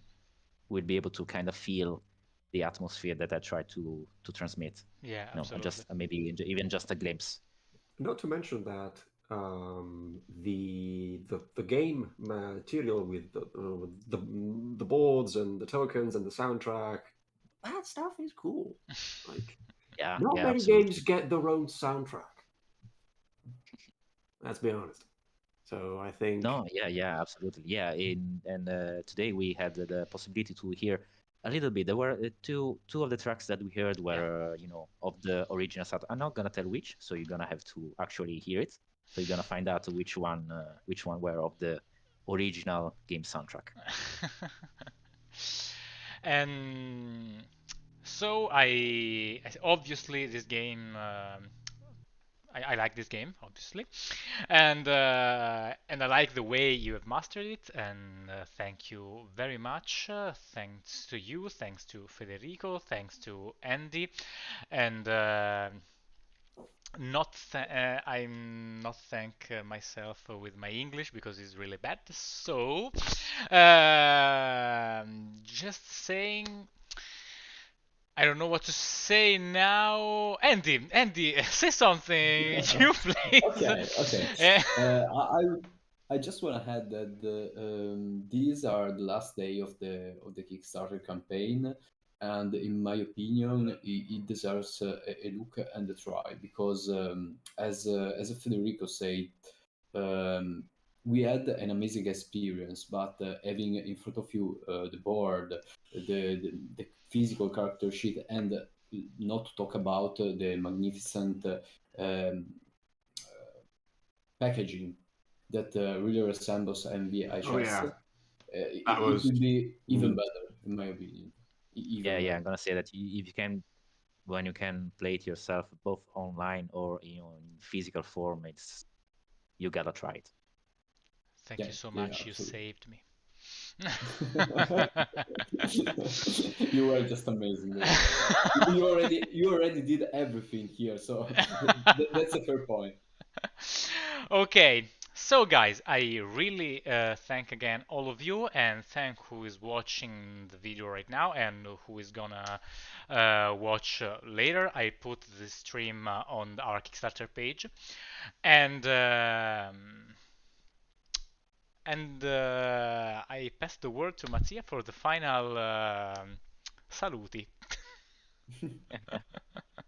will be able to kind of feel the atmosphere that I try to transmit. Yeah, Just absolutely. maybe even just a glimpse. Not to mention that the game material with the boards and the tokens and the soundtrack, that stuff is cool. Like, not Yeah, many games absolutely. get their own soundtrack. Let's be honest. So I think No, yeah, absolutely. Yeah, and today we had the possibility to hear a little bit. There were two of the tracks that we heard Yeah. were of the original sound. I'm not gonna tell which, so you're gonna have to actually hear it. So you're gonna find out which one were of the original game soundtrack. And so obviously this game I like this game obviously, and I like the way you have mastered it, and thank you very much. Thanks to you, thanks to Federico, thanks to Andy, and not I'm not thank myself with my English because it's really bad. So just saying I don't know what to say now. Andy, say something. You please. Okay, okay. Eh, I just want to add that these are the last day of the Kickstarter campaign, and in my opinion, it deserves a look and a try because, as Federico said, um, we had an amazing experience, but having in front of you the board, the physical character sheet, and not to talk about the magnificent um, packaging that really resembles Oh MVHS, yeah, that it was. will be even Mm. better, in my opinion. Yeah, Even yeah. better. I'm gonna say that if you can, when you can play it yourself, both online or in physical form, it's you gotta try it. Thank Yeah, you so yeah, much. You absolutely. saved me. You were just amazing. Don't worry. You already did everything here, so that's a fair point. Okay, so guys, I really thank again all of you and thank who is watching the video right now and who is gonna watch later. I put the stream on our Kickstarter page and I pass the word to Mattia for the final saluti.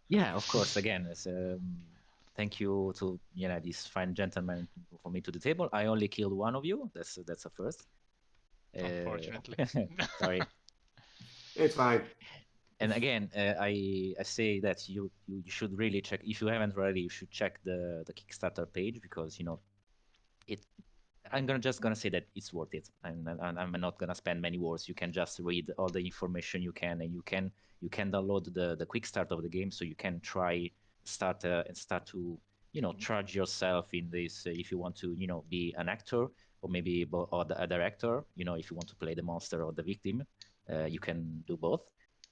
Yeah, of course. Again, thank you to this fine gentleman for me to the table. I only killed one of you. That's a first. Unfortunately. Sorry. It's fine. And again, I say that you should really check, if you haven't already, you should check the Kickstarter page because it. I'm gonna say that it's worth it, and I'm not gonna spend many words. You can just read all the information you can, and you can download the quick start of the game, so you can try start to charge yourself in this if you want to be an actor or maybe or a director. If you want to play the monster or the victim, you can do both.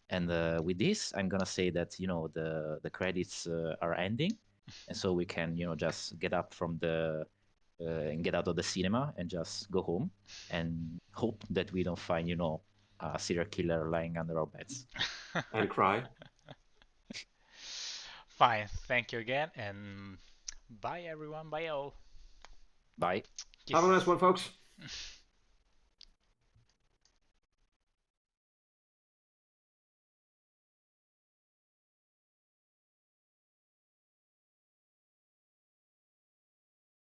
And with this, I'm gonna say that the credits are ending, and so we can just get up from the and get out of the cinema and just go home and hope that we don't find a serial killer lying under our beds. And cry. Fine, thank you again, and bye everyone, bye all. Bye. Have a nice Kisses. one, folks.